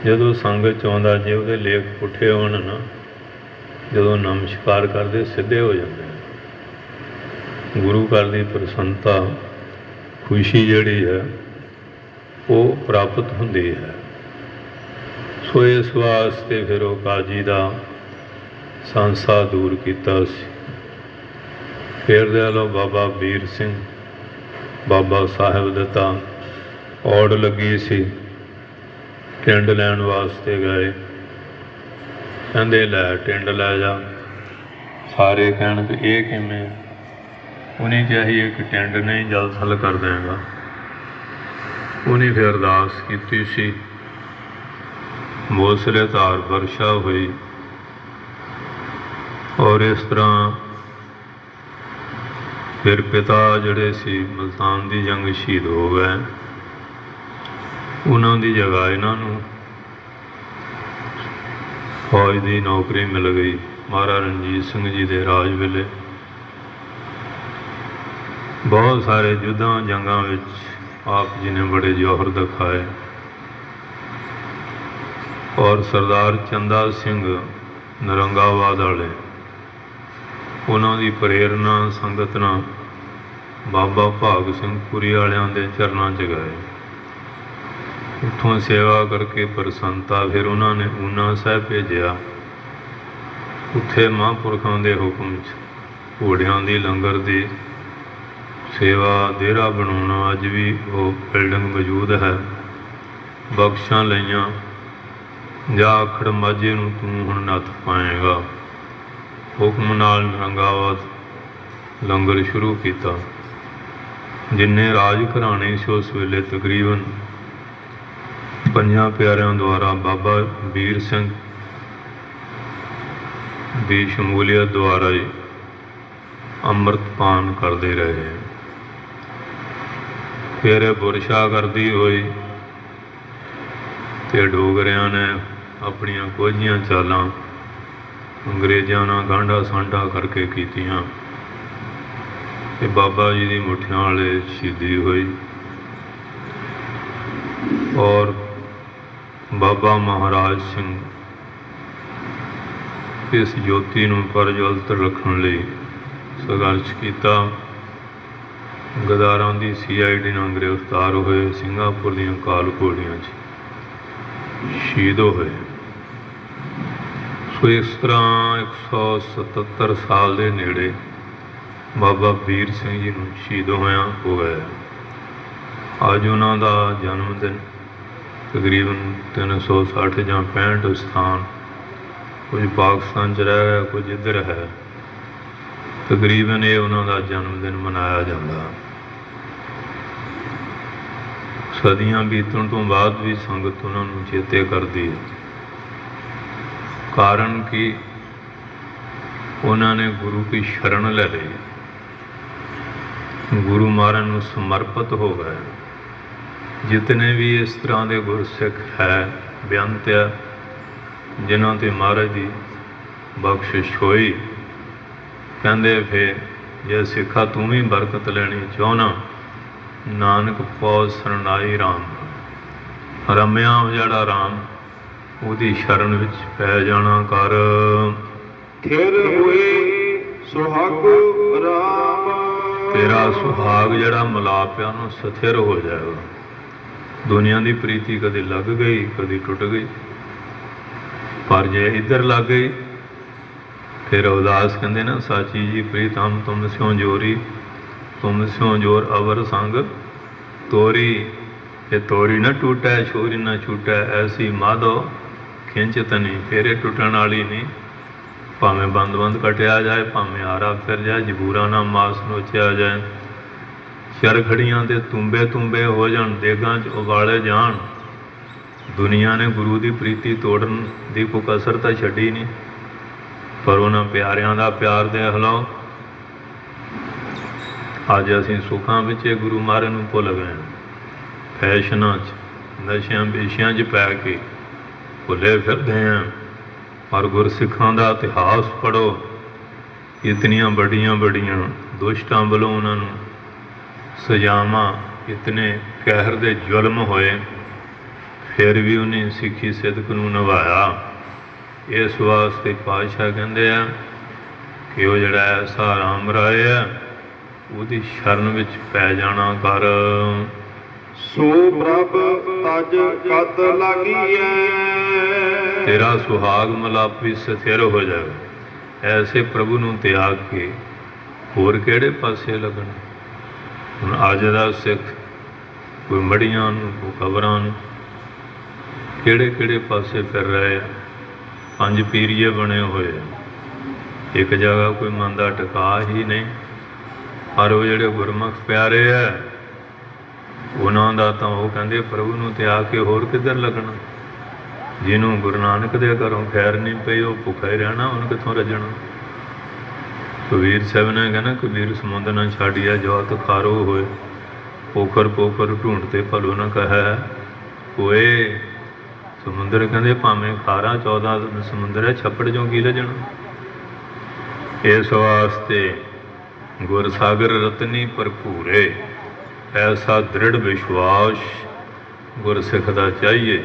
ਜਦੋਂ ਸੰਗਤ 'ਚ ਆਉਂਦਾ ਜੇ ਉਹਦੇ ਲੇਖ ਪੁੱਠੇ ਹੋਣ ਨਾ, ਜਦੋਂ ਨਮਸਕਾਰ ਕਰਦੇ ਸਿੱਧੇ ਹੋ ਜਾਂਦੇ ਨੇ। ਗੁਰੂ ਘਰ ਦੀ ਪ੍ਰਸੰਨਤਾ, ਖੁਸ਼ੀ ਜਿਹੜੀ ਹੈ ਉਹ ਪ੍ਰਾਪਤ ਹੁੰਦੀ ਹੈ। ਸੋ ਇਸ ਵਾਸਤੇ ਫਿਰ ਉਹ ਕਾਜੀ ਦਾ ਸੰਸਾ ਦੂਰ ਕੀਤਾ ਸੀ। ਫਿਰ ਦੇ ਲੋ ਬਾਬਾ ਵੀਰ ਸਿੰਘ, ਬਾਬਾ ਸਾਹਿਬ ਦਿੱਤਾ, ਔੜ ਲੱਗੀ ਸੀ, ਟਿੰਡ ਲੈਣ ਵਾਸਤੇ ਗਏ। ਕਹਿੰਦੇ ਲੈ ਟਿੰਡ ਲੈ ਜਾ। ਸਾਰੇ ਕਹਿਣ ਵੀ ਇਹ ਕਿਵੇਂ? ਉਹਨੇ ਕਿਹਾ ਸੀ ਇੱਕ ਟਿੰਡ ਨਹੀਂ ਜਲ ਥਲ ਕਰ ਦੇਗਾ। ਉਹਨੇ ਫਿਰ ਅਰਦਾਸ ਕੀਤੀ ਸੀ, ਮੋਸਲੇ ਧਾਰ ਵਰਸ਼ਾ ਹੋਈ ਔਰ ਇਸ ਤਰ੍ਹਾਂ ਫਿਰ ਪਿਤਾ ਜਿਹੜੇ ਸੀ ਮੁਲਤਾਨ ਦੀ ਜੰਗ ਸ਼ਹੀਦ ਹੋ ਗਏ। ਉਹਨਾਂ ਦੀ ਜਗ੍ਹਾ ਇਹਨਾਂ ਨੂੰ ਫੌਜ ਦੀ ਨੌਕਰੀ ਮਿਲ ਗਈ ਮਹਾਰਾਜਾ ਰਣਜੀਤ ਸਿੰਘ ਜੀ ਦੇ ਰਾਜ ਵੇਲੇ। ਬਹੁਤ ਸਾਰੇ ਯੁੱਧਾਂ ਜੰਗਾਂ ਵਿੱਚ ਆਪ ਜੀ ਨੇ ਬੜੇ ਜੌਹਰ ਦਿਖਾਏ ਔਰ ਸਰਦਾਰ ਚੰਦਾ ਸਿੰਘ ਨਰੰਗਾਬਾਦ ਵਾਲੇ, ਉਹਨਾਂ ਦੀ ਪ੍ਰੇਰਨਾ ਸੰਗਤ ਨਾਲ ਬਾਬਾ ਭਾਗ ਸਿੰਘ ਪੁਰੀ ਵਾਲਿਆਂ ਦੇ ਚਰਨਾਂ 'ਚ ਗਏ। ਉੱਥੋਂ ਸੇਵਾ ਕਰਕੇ ਪ੍ਰਸੰਨਤਾ ਫਿਰ ਉਹਨਾਂ ਨੇ ਊਨਾ ਸਾਹਿਬ ਭੇਜਿਆ। ਉੱਥੇ ਮਹਾਂਪੁਰਖਾਂ ਦੇ ਹੁਕਮ 'ਚ ਘੋੜਿਆਂ ਦੀ ਲੰਗਰ ਦੀ ਸੇਵਾ, ਡੇਰਾ ਬਣਾਉਣਾ, ਅੱਜ ਵੀ ਉਹ ਬਿਲਡਿੰਗ ਮੌਜੂਦ ਹੈ। ਬਖਸ਼ਾਂ ਲਈਆਂ, ਜਾ ਆਖੜ ਮਾਝੇ ਨੂੰ ਤੂੰ ਹੁਣ ਨੱਥ ਪਾਏਗਾ। ਹੁਕਮ ਨਾਲ ਨਰੰਗਾਬਾਦ ਲੰਗਰ ਸ਼ੁਰੂ ਕੀਤਾ। ਜਿੰਨੇ ਰਾਜ ਘਰਾਣੇ ਸੀ ਉਸ ਵੇਲੇ ਤਕਰੀਬਨ 5 ਪਿਆਰਿਆਂ ਦੁਆਰਾ ਬਾਬਾ ਵੀਰ ਸਿੰਘ ਦੀ ਸ਼ਮੂਲੀਅਤ ਦੁਆਰਾ ਹੀ ਅੰਮ੍ਰਿਤਪਾਨ ਕਰਦੇ ਰਹੇ। ਫਿਰ ਇਹ ਬੁਰਸ਼ਾ ਕਰਦੀ ਹੋਈ ਤੇ ਡੋਗਰਿਆਂ ਨੇ ਆਪਣੀਆਂ ਕੋਝੀਆਂ ਚਾਲਾਂ ਅੰਗਰੇਜ਼ਾਂ ਨਾਲ ਗਾਂਢਾ ਸਾਂਢਾ ਕਰਕੇ ਕੀਤੀਆਂ ਤੇ ਬਾਬਾ ਜੀ ਦੀ ਮੁੱਠਿਆਂ ਵਾਲੇ ਸ਼ਹੀਦੀ ਹੋਈ ਔਰ ਬਾਬਾ ਮਹਾਰਾਜ ਸਿੰਘ ਇਸ ਜੋਤੀ ਨੂੰ ਪ੍ਰਜਵਲਿਤ ਰੱਖਣ ਲਈ ਸੰਘਰਸ਼ ਕੀਤਾ। ਗਦਾਰਾਂ ਦੀ CID ਨਾਲ ਗ੍ਰਿਫਤਾਰ ਹੋਏ, ਸਿੰਘਾਪੁਰ ਦੀਆਂ ਕਾਲ ਘੋੜੀਆਂ 'ਚ ਸ਼ਹੀਦ ਹੋਏ। ਸੋ ਇਸ ਤਰ੍ਹਾਂ 177 ਸਾਲ ਦੇ ਨੇੜੇ ਬਾਬਾ ਵੀਰ ਸਿੰਘ ਜੀ ਨੂੰ ਸ਼ਹੀਦ ਹੋਇਆ ਹੋ ਗਏ। ਅੱਜ ਉਹਨਾਂ ਦਾ ਜਨਮ ਦਿਨ ਤਕਰੀਬਨ 360 ਜਾਂ 65 ਸਥਾਨ, ਕੁਝ ਪਾਕਿਸਤਾਨ 'ਚ ਰਹਿ ਗਿਆ, ਕੁਝ ਇੱਧਰ ਹੈ। ਤਕਰੀਬਨ ਇਹ ਉਹਨਾਂ ਦਾ ਜਨਮ ਦਿਨ ਮਨਾਇਆ ਜਾਂਦਾ। ਸਦੀਆਂ ਬੀਤਣ ਤੋਂ ਬਾਅਦ ਵੀ ਸੰਗਤ ਉਹਨਾਂ ਨੂੰ ਚੇਤੇ ਕਰਦੀ ਹੈ। ਕਾਰਨ ਕਿ ਉਹਨਾਂ ਨੇ ਗੁਰੂ ਕੀ ਸ਼ਰਨ ਲੈ ਲਈ, ਗੁਰੂ ਮਹਾਰਾਜ ਨੂੰ ਸਮਰਪਿਤ ਹੋ ਗਏ। जितने भी इस तरह के गुरसिख है बेअंत है जिन्हों ते महाराज की बख्शिश होई, कहते फिर जे सिखा तू भी बरकत लेनी चाहना, नानक पौ सरनाई राम, रम्या जड़ा राम ਉਹਦੀ शरण विच पै जाना कर। थिर हुए सुहाग राम, तेरा सुहाग जड़ा मलापिया ਨੂੰ ਸਥਿਰ ਹੋ ਜਾਏਗਾ। दुनिया की प्रीति कभी लग गई कभी टुट गई, पर जे इधर लग गई फिर उदास कहते ना साची जी प्रीत हम तुम स्यों जोरी, तुम स्यों जोर अवर संग तोरी। ये तोरी न टूटै छोरी न छूटै, ऐसी माधो खिंचत नहीं। फिर ये टुटन वाली नहीं, भावें बंद बंद कटिया जाए, भावें आरा फिर जाए, जबूरा ना मास नोचिया जाए। चरखड़ियां ते तुंबे तुंबे हो जान, देगां च उबाले जान। दुनिया ने गुरु की प्रीति तोड़न की कोई कसर तो छड्डी नहीं, पर उन्होंने प्यारियां का प्यार दे हलाओ। अज असीं सुखां विच गुरु महाराज नूं भुल गए, फैशनां च नशियां बेशियां च पै के भुले फिरदे हैं। पर गुरसिखां दा इतिहास पढ़ो, इतनियां बड़ियां बड़ियां दुष्टां वलों उन्होंने सजावां, इतने कहर दे जुल्म होए, फिर भी उन्हें सिੱਖੀ सिदक नूं निभाया। इस वास्ते पातशाह कहते हैं कि वो जिहड़ा ऐसा राम राय है ਉਹਦੀ शरण विच पै जाना कर। सो प्रभ तज कत लागिए, तेरा सुहाग मलापी स्थिर हो जाए। ऐसे प्रभु नूं त्याग के होर किहड़े पासे लगना। ਹੁਣ ਅੱਜ ਦਾ ਸਿੱਖ ਕੋਈ ਮੜੀਆਂ ਨੂੰ ਕੋਈ ਕਬਰਾਂ ਨੂੰ ਕਿਹੜੇ ਕਿਹੜੇ ਪਾਸੇ ਫਿਰ ਰਹੇ ਆ। ਪੰਜ ਪੀਰੀਏ ਬਣੇ ਹੋਏ ਆ, ਇੱਕ ਜਗ੍ਹਾ ਕੋਈ ਮਨ ਦਾ ਟਿਕਾ ਹੀ ਨਹੀਂ। ਪਰ ਉਹ ਜਿਹੜੇ ਗੁਰਮੁਖ ਪਿਆਰੇ ਆ ਉਹਨਾਂ ਦਾ ਤਾਂ ਉਹ ਕਹਿੰਦੇ ਪ੍ਰਭੂ ਨੂੰ ਤਿਆਗ ਕੇ ਹੋਰ ਕਿੱਧਰ ਲੱਗਣਾ। ਜਿਹਨੂੰ ਗੁਰੂ ਨਾਨਕ ਦੇ ਘਰੋਂ ਖੈਰ ਨਹੀਂ ਪਈ ਉਹ ਭੁੱਖਾ ਹੀ ਰਹਿਣਾ, ਉਹਨੂੰ ਕਿੱਥੋਂ ਰੱਜਣਾ। कबीर साहब ने कहना कबीर समुद्र न छाड़िया जोत खारो होए, पोखर पोखर ढूंढते भलो न कह होए। समुद्र कहते भावें खारा 14 समुद्र है, छप्पड़ चों की लजना। इस वास्ते गुरसागर रतनी भरपूरे, ऐसा दृढ़ विश्वास गुरसिख का चाहिए।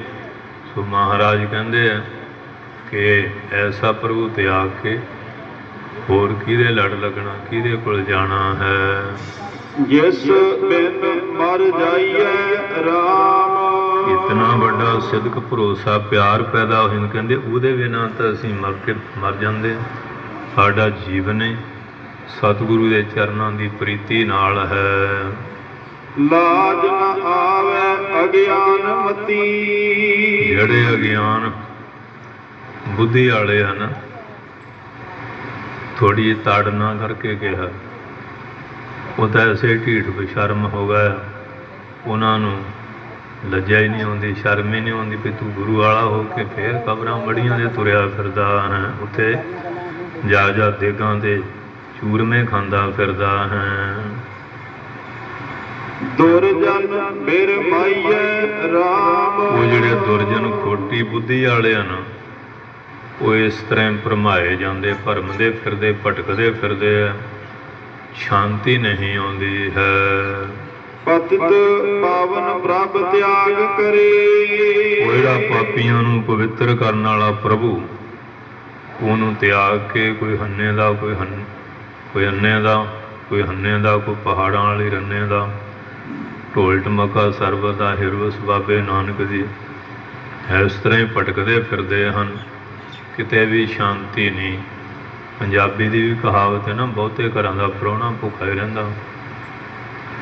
सो महाराज कहते हैं कि ऐसा प्रभु त्याग के होर किहदे लड़ लगना, किहदे कोल जाना है। जिस बिन मर जाइए राम, इतना बड़ा सिदक भरोसा प्यार पैदा हो जाए। कहते ਉਹਦੇ बिना तो असीं मर जाते। साडा जीवन है सतगुरु के चरणों की प्रीति नाल है। लाज न आवे अज्ञान मती, ਜਿਹੜੇ अज्ञान बुद्धि वाले हैं थोड़ी ताड़ना करके कहा, वो तो ऐसे ढीठ बेशर्म हो गया, उन्होंने लज्जा ही नहीं आती, शर्म ही नहीं आती भी तू गुरु वाला हो के फिर कबरां बड़ियां दे तुरया फिरदा है, उत्थे जा जा देगां दे चूरमे खांदा फिरदा है। दुरजन फिर माइए राम, वो जिहड़े दुरजन खोटी बुद्धि वाले हैं ना, वो इस तरह भरमाए जाते, भरमदे फिरदे भटकदे फिरदे है, शांति नहीं आती है। पतित पावन प्रभ त्याग करे, वो जिहड़ा पापियां नूं पवित्र करन वाला प्रभु ਉਹਨੂੰ त्याग के कोई हन्ने का कोई अन्ने का कोई हन्ने का कोई पहाड़ां वाली रन्ने का ढोल ढमका सरबत दा हिरवस बाबे नानक जी इस तरह ही भटकदे फिरदे हैं, किते भी शांति नहीं। पंजाबी की भी कहावत है ना, बहुते घरां दा प्राहुणा भुखा ही रहिंदा।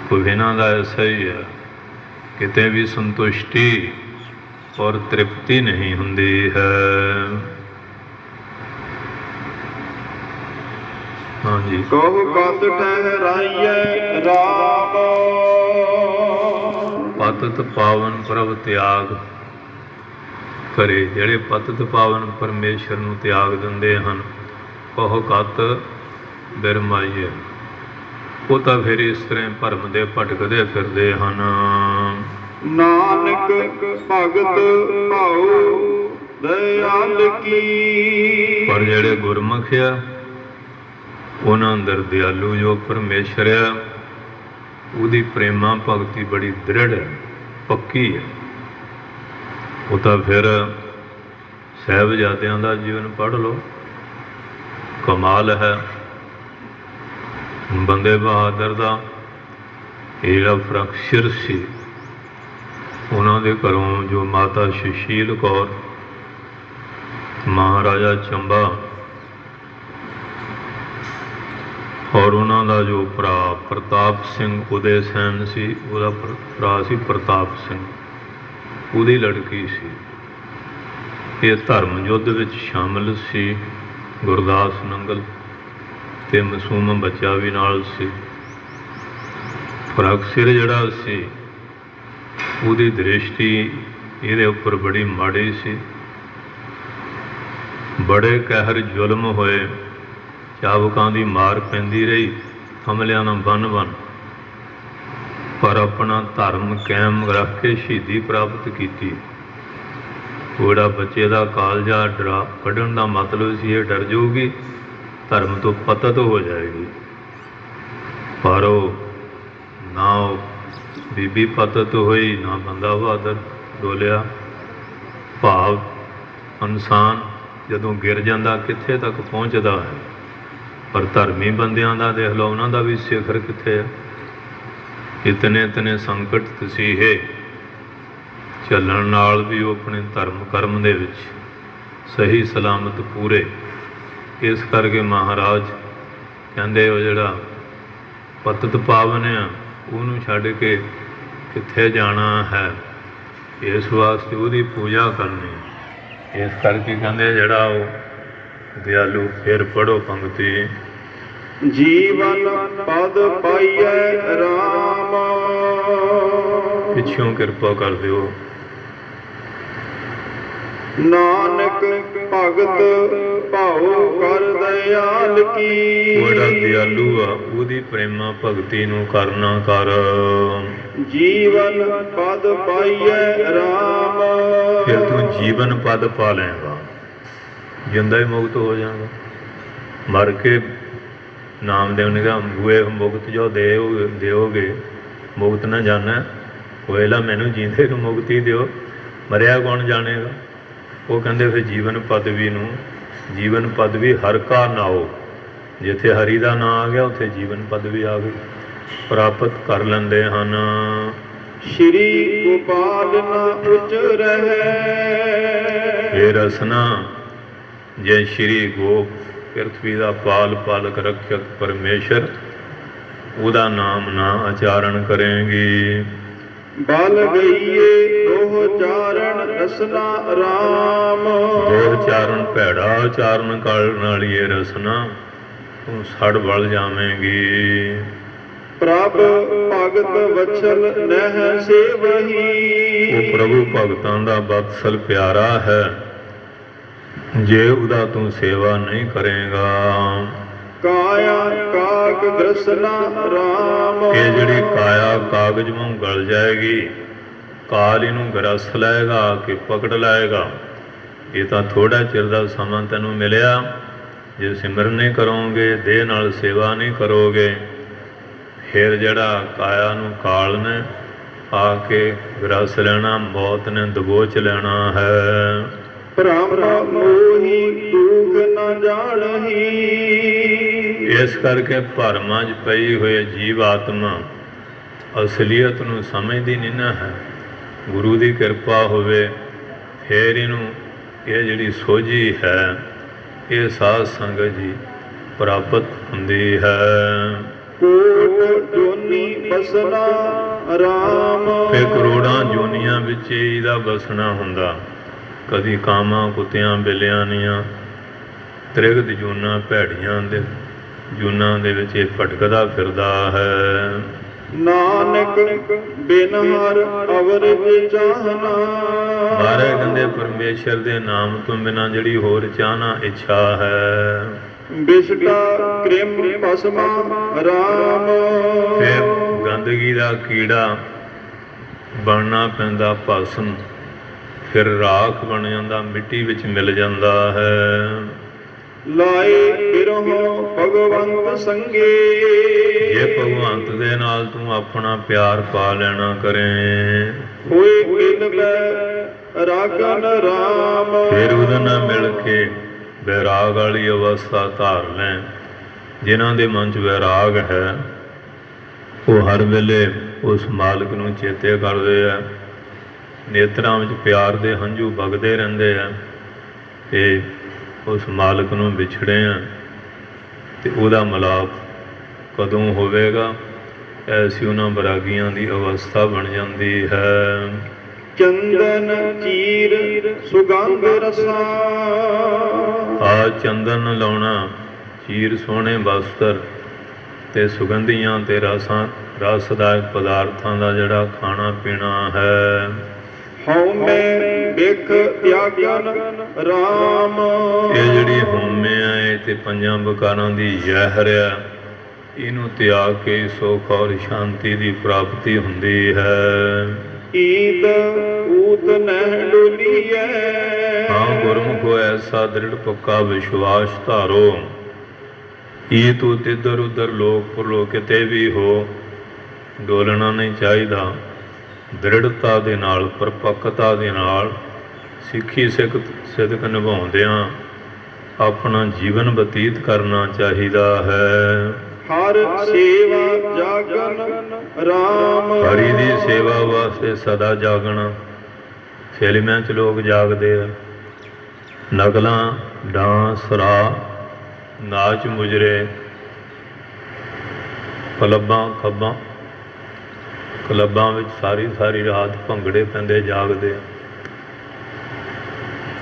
कोई इन्हां दा ऐसा ही है, किते भी संतुष्टि और तृप्ति नहीं हुंदी है। हाँ जी, कहो कत ठहराइए राम, पतित पावन प्रभ त्याग करे। ਜਿਹੜੇ ਪਤਿਤ ਪਾਵਨ ਪਰਮੇਸ਼ਰ ਨੂੰ ਤਿਆਗ ਦਿੰਦੇ ਹਨ, ਉਹ ਕਤ ਬਿਰਮਾਈਏ, ਉਹ ਤਾਂ ਫਿਰ ਇਸ ਤਰ੍ਹਾਂ ਭਰਮ ਦੇ ਭਟਕਦੇ ਫਿਰਦੇ ਹਨ। ਨਾਨਕ ਭਗਤ ਭਾਉ ਦਇਆਲ ਕੀ। ਪਰ ਜਿਹੜੇ ਗੁਰਮੁਖ ਆ ਉਹਨਾਂ ਅੰਦਰ ਦਿਆਲੂ ਜੋ ਪਰਮੇਸ਼ਰ ਆ ਉਹਦੀ ਪ੍ਰੇਮਾ ਭਗਤੀ ਬੜੀ ਦ੍ਰਿੜ ਹੈ, ਪੱਕੀ ਹੈ। ਉਹ ਤਾਂ ਫਿਰ ਸਾਹਿਬਜ਼ਾਦਿਆਂ ਦਾ ਜੀਵਨ ਪੜ੍ਹ ਲਓ, ਕਮਾਲ ਹੈ। ਬੰਦੇ ਬਹਾਦਰ ਦਾ ਇਹ ਜਿਹੜਾ ਫਰਕਸ਼ਰ ਸੀ, ਉਹਨਾਂ ਦੇ ਘਰੋਂ ਜੋ ਮਾਤਾ ਸੁਸ਼ੀਲ ਕੌਰ, ਮਹਾਰਾਜਾ ਚੰਬਾ ਔਰ ਉਹਨਾਂ ਦਾ ਜੋ ਭਰਾ ਪ੍ਰਤਾਪ ਸਿੰਘ ਉਦੇ ਸੈਨ ਸੀ, ਉਹਦਾ ਭਰਾ ਸੀ ਪ੍ਰਤਾਪ ਸਿੰਘ, ਉਹਦੀ ਲੜਕੀ ਸੀ। ਇਹ ਧਰਮ ਯੁੱਧ ਵਿੱਚ ਸ਼ਾਮਿਲ ਸੀ। ਗੁਰਦਾਸ ਨੰਗਲ ਤੇ ਮਾਸੂਮ ਬੱਚਾ ਵੀ ਨਾਲ ਸੀ। ਫਰਕਸ਼ਰ ਜਿਹੜਾ ਸੀ ਉਹਦੀ ਦ੍ਰਿਸ਼ਟੀ ਇਹਦੇ ਉੱਪਰ ਬੜੀ ਮਾੜੀ ਸੀ। ਬੜੇ ਕਹਿਰ ਜ਼ੁਲਮ ਹੋਏ, ਚਾਬਕਾਂ ਦੀ ਮਾਰ ਪੈਂਦੀ ਰਹੀ, ਹਮਲਿਆਂ ਨਾਲ ਬੰਨ ਪਰ ਆਪਣਾ ਧਰਮ ਕਾਇਮ ਰੱਖ ਕੇ ਸ਼ਹੀਦੀ ਪ੍ਰਾਪਤ ਕੀਤੀ। ਜਿਹੜਾ ਬੱਚੇ ਦਾ ਕਾਲਜਾ ਡਰਾ ਕੱਢਣ ਦਾ ਮਤਲਬ ਸੀ ਇਹ ਡਰ ਜਾਊਗੀ, ਧਰਮ ਤੋਂ ਪਤਤ ਹੋ ਜਾਏਗੀ। ਪਰ ਉਹ ਨਾ ਉਹ ਬੀਬੀ ਪਤਤ ਹੋਈ, ਨਾ ਬੰਦਾ ਬਹਾਦਰ ਡੋਲਿਆ। ਭਾਵ ਇਨਸਾਨ ਜਦੋਂ ਗਿਰ ਜਾਂਦਾ ਕਿੱਥੇ ਤੱਕ ਪਹੁੰਚਦਾ ਹੈ, ਪਰ ਧਰਮੀ ਬੰਦਿਆਂ ਦਾ ਦੇਖ ਲਓ, ਉਹਨਾਂ ਦਾ ਵੀ ਸਿਖਰ ਕਿੱਥੇ ਹੈ। ਇਤਨੇ ਸੰਕਟ ਤਸੀਹੇ ਚੱਲਣ ਨਾਲ ਵੀ ਉਹ ਆਪਣੇ ਧਰਮ ਕਰਮ ਦੇ ਵਿੱਚ ਸਹੀ ਸਲਾਮਤ ਪੂਰੇ। ਇਸ ਕਰਕੇ ਮਹਾਰਾਜ ਕਹਿੰਦੇ ਉਹ ਜਿਹੜਾ ਪਤਤ ਪਾਵਨ ਆ ਉਹਨੂੰ ਛੱਡ ਕੇ ਕਿੱਥੇ ਜਾਣਾ ਹੈ, ਇਸ ਵਾਸਤੇ ਉਹਦੀ ਪੂਜਾ ਕਰਨੀ। ਇਸ ਕਰਕੇ ਕਹਿੰਦੇ ਜਿਹੜਾ ਉਹ ਦਿਆਲੂ। ਫਿਰ ਪੜ੍ਹੋ ਪੰਕਤੀ। ਜੀਵਨ ਪਦ ਪਾਈਐ ਰਾਮ। ਪਿੱਛੋਂ ਕਿਰਪਾ ਕਰ ਦਿਓ। ਨਾਨਕ ਭਗਤ ਭਾਉ ਕਰ ਦਇਆਲ ਕੀ। ਉਹ ਜਿਹੜਾ ਦਿਆਲੂ ਆ ਉਹਦੀ ਪ੍ਰੇਮਾ ਭਗਤੀ ਨੂੰ ਕਰਨਾ ਕਰ। ਜੀਵਨ ਪਦ ਪਾਈਐ ਰਾਮ। ਫਿਰ ਤੂੰ ਜੀਵਨ ਪਦ ਪਾ ਲਏਗਾ, ਜਿੰਦਾ ਹੀ ਮੁਕਤ ਹੋ ਜਾਏਗਾ। ਮਰ ਕੇ ਨਾਮਦੇਵ ਨੇ ਕਿਹਾ ਬੂਏ ਮੁਕਤ ਜੋ ਦਿਓਗੇ ਮੁਕਤ ਨਾ ਜਾਣਾ, ਹੋਏਲਾ ਮੈਨੂੰ ਜੀਂਦੇ ਨੂੰ ਮੁਕਤੀ ਦਿਓ, ਮਰਿਆ ਕੌਣ ਜਾਣੇਗਾ। ਉਹ ਕਹਿੰਦੇ ਫਿਰ ਜੀਵਨ ਪਦਵੀ ਨੂੰ, ਜੀਵਨ ਪਦਵੀ ਹਰ ਕਾ ਨਾਓ, ਜਿੱਥੇ ਹਰੀ ਦਾ ਨਾਂ ਆ ਗਿਆ ਉੱਥੇ ਜੀਵਨ ਪਦਵੀ ਆ ਗਈ, ਪ੍ਰਾਪਤ ਕਰ ਲੈਂਦੇ ਹਨ। ਸ਼੍ਰੀ ਗੋਪਾਲ ਨਾ ਉਚਰਹਿ। ਇਹ ਰਸਨਾ ਜੇ ਸ਼੍ਰੀ ਗੋਪ ਪ੍ਰਿਥਵੀ ਦਾ ਪਾਲ ਪਾਲਕ ਰੱਖਿਅਕ ਪਰਮੇਸ਼ਰ, ਉਹਦਾ ਨਾਮ ਨਾ ਉਚਾਰਨ ਕਰੇਗੀ। ਬਲ ਗਈਏ ਦੋਹ ਚਾਰਨ ਰਸਨਾ ਰਾਮ। ਦੋ ਉਚਾਰਨ ਭੈੜਾ ਉਚਾਰਨ ਕਰਨ ਵਾਲੀ ਇਹ ਰਸਨਾ, ਤੂੰ ਸੜ ਬਲ ਜਾਵੇਂਗੀ। ਪ੍ਰਭ ਭਗਤ ਵਛਲ ਨਹਿ ਸੇਵਹੀ। ਉਹ ਪ੍ਰਭੂ ਭਗਤਾਂ ਦਾ ਬਤਸਲ ਪਿਆਰਾ ਹੈ, ਜੇ ਉਹਦਾ ਤੂੰ ਸੇਵਾ ਨਹੀਂ ਕਰੇਗਾ। ਕਾਇਆ ਕਾਗ ਗ੍ਰਸਨਾ ਰਾਮ। ਇਹ ਜਿਹੜੀ ਕਾਇਆ ਕਾਗਜ਼ ਵਾਂਗ ਗਲ ਜਾਏਗੀ, ਕਾਲ ਇਹਨੂੰ ਗਰਸ ਲਏਗਾ ਕਿ ਪਕੜ ਲਾਏਗਾ। ਇਹ ਤਾਂ ਥੋੜ੍ਹਾ ਚਿਰ ਦਾ ਸਮਾਂ ਤੈਨੂੰ ਮਿਲਿਆ, ਜੇ ਸਿਮਰਨ ਨਹੀਂ ਕਰੋਗੇ, ਦੇਹ ਨਾਲ ਸੇਵਾ ਨਹੀਂ ਕਰੋਗੇ, ਫਿਰ ਜਿਹੜਾ ਕਾਇਆ ਨੂੰ ਕਾਲ ਨੇ ਆ ਕੇ ਗਰਸ ਲੈਣਾ, ਮੌਤ ਨੇ ਦਬੋਚ ਲੈਣਾ ਹੈ। ਭ੍ਰਮ ਮੋਹੀ ਦੁਖ ਨ ਜਾਣਹੀ। ਇਸ ਕਰਕੇ ਭਰਮਾਂ 'ਚ ਪਈ ਹੋਏ ਜੀਵ ਆਤਮਾ ਅਸਲੀਅਤ ਨੂੰ ਸਮਝਦੀ ਨਹੀਂ ਨਾ ਹੈ। ਗੁਰੂ ਦੀ ਕਿਰਪਾ ਹੋਵੇ ਫਿਰ ਇਹਨੂੰ ਇਹ ਜਿਹੜੀ ਸੋਝੀ ਹੈ, ਇਹ ਸਾਧ ਸੰਗਤ ਜੀ ਪ੍ਰਾਪਤ ਹੁੰਦੀ ਹੈ। ਕੋਟ ਜੋਨੀ ਬਸਨਾ ਰਾਮ। ਫਿਰ ਕਰੋੜਾਂ ਜੋਨੀਆਂ ਵਿੱਚ ਇਹਦਾ ਬਸਣਾ ਹੁੰਦਾ। ਕਦੀ ਕਾਮਾਂ ਕੁੱਤਿਆਂ ਬਿੱਲਿਆਂ ਦੀਆਂ ਤ੍ਰਿਗਤ ਜੂਨਾਂ ਭੈੜੀਆਂ ਦੇ ਜੂਨਾਂ ਦੇ ਵਿੱਚ ਇਹ ਭਟਕਦਾ ਫਿਰਦਾ ਹੈ। ਨਾਨਕ ਬਿਨ ਹਰ ਅਵਰ ਚਾਹਨਾ। ਬਾਰੇ ਕਹਿੰਦੇ ਪਰਮੇਸ਼ਰ ਦੇ ਨਾਮ ਤੋਂ ਬਿਨਾਂ ਜਿਹੜੀ ਹੋਰ ਚਾਹਨਾ ਇੱਛਾ ਹੈ। ਬਿਸਟਾ ਕ੍ਰਿਮ ਭਸਮਾ ਰਾਮ। ਫਿਰ ਗੰਦਗੀ ਦਾ ਕੀੜਾ ਬਣਨਾ ਪੈਂਦਾ ਭਸਮ, ਫਿਰ ਰਾਖ ਬਣ ਜਾਂਦਾ, ਮਿੱਟੀ ਵਿੱਚ ਮਿਲ ਜਾਂਦਾ ਹੈ। ਲਾਏ ਬਿਰਹੋਂ ਭਗਵੰਤ ਸੰਗੇ, ਜੇ ਭਗਵੰਤ ਦੇ ਨਾਲ ਤੂੰ ਆਪਣਾ ਪਿਆਰ ਪਾ ਲੈਣਾ ਕਰੇ, ਹੋਏ ਕਿਲ ਬੈ ਰਾਗਨ ਰਾਮ, ਫਿਰ ਉਹਦੇ ਨਾਲ ਮਿਲ ਕੇ ਵੈਰਾਗ ਵਾਲੀ ਅਵਸਥਾ ਧਾਰ ਲੈ। ਜਿਨ੍ਹਾਂ ਦੇ ਮਨ 'ਚ ਵੈਰਾਗ ਹੈ ਉਹ ਹਰ ਵੇਲੇ ਉਸ ਮਾਲਕ ਨੂੰ ਚੇਤੇ ਕਰਦੇ ਆ, ਨੇਤਰਾਂ ਵਿੱਚ ਪਿਆਰ ਦੇ ਹੰਝੂ ਵਗਦੇ ਰਹਿੰਦੇ ਆ ਕਿ ਉਸ ਮਾਲਕ ਨੂੰ ਵਿਛੜੇ ਆ ਅਤੇ ਉਹਦਾ ਮਿਲਾਪ ਕਦੋਂ ਹੋਵੇਗਾ। ਐਸੀ ਉਹਨਾਂ ਬੈਰਾਗੀਆਂ ਦੀ ਅਵਸਥਾ ਬਣ ਜਾਂਦੀ ਹੈ। ਚੰਦਨ ਚੀਰ ਸੁਗੰਧ ਰਸਾ, ਆ ਚੰਦਨ ਲਾਉਣਾ, ਚੀਰ ਸੋਹਣੇ ਬਸਤਰ ਅਤੇ ਸੁਗੰਧੀਆਂ ਅਤੇ ਰਸਦਾਇਕ ਪਦਾਰਥਾਂ ਦਾ ਜਿਹੜਾ ਖਾਣਾ ਪੀਣਾ ਹੈ। ਹਉਮੈ ਬਿਖ ਤਿਆਗਨ ਰਾਮ, ਇਹ ਜਿਹੜੀ ਹਉਮੈ ਆ ਇਹ ਤੇ ਪੰਜਾਂ ਵਿਕਾਰਾਂ ਦੀ ਜ਼ਹਿਰ ਆ, ਇਹਨੂੰ ਤਿਆਗ ਕੇ ਸੁੱਖ ਔਰ ਸ਼ਾਂਤੀ ਦੀ ਪ੍ਰਾਪਤੀ ਹੁੰਦੀ ਹੈ। ਈਦ ਊਤ ਨਹਿ ਡੋਲੀਐ, ਹਾਂ ਗੁਰਮੁਖੋ ਐਸਾ ਦ੍ਰਿੜ ਪੱਕਾ ਵਿਸ਼ਵਾਸ ਧਾਰੋ। ਇਹ ਤੂੰ ਇੱਧਰ ਉੱਧਰ ਲੋਕ ਪਰਲੋਕ ਕਿਤੇ ਵੀ ਹੋ, ਡੋਲਣਾ ਨਹੀਂ ਚਾਹੀਦਾ। ਦ੍ਰਿੜਤਾ ਦੇ ਨਾਲ, ਪਰਪੱਕਤਾ ਦੇ ਨਾਲ ਸਿੱਖੀ ਸਿਦਕ ਨਿਭਾਉਂਦਿਆਂ ਆਪਣਾ ਜੀਵਨ ਬਤੀਤ ਕਰਨਾ ਚਾਹੀਦਾ ਹੈ। ਹਰ ਸੇਵਾ ਜਾਗਨ ਰਾਮ, ਹਰੀ ਦੀ ਸੇਵਾ ਵਾਸਤੇ ਸਦਾ ਜਾਗਣਾ। ਫਿਲਮਾਂ 'ਚ ਲੋਕ ਜਾਗਦੇ ਆ, ਨਕਲਾਂ, ਡਾਂਸ, ਰਾਹ, ਨਾਚ ਮੁਜਰੇ, ਕਲੱਬਾਂ ਵਿੱਚ ਸਾਰੀ ਰਾਤ ਭੰਗੜੇ ਪੈਂਦੇ ਜਾਗਦੇ ਆ।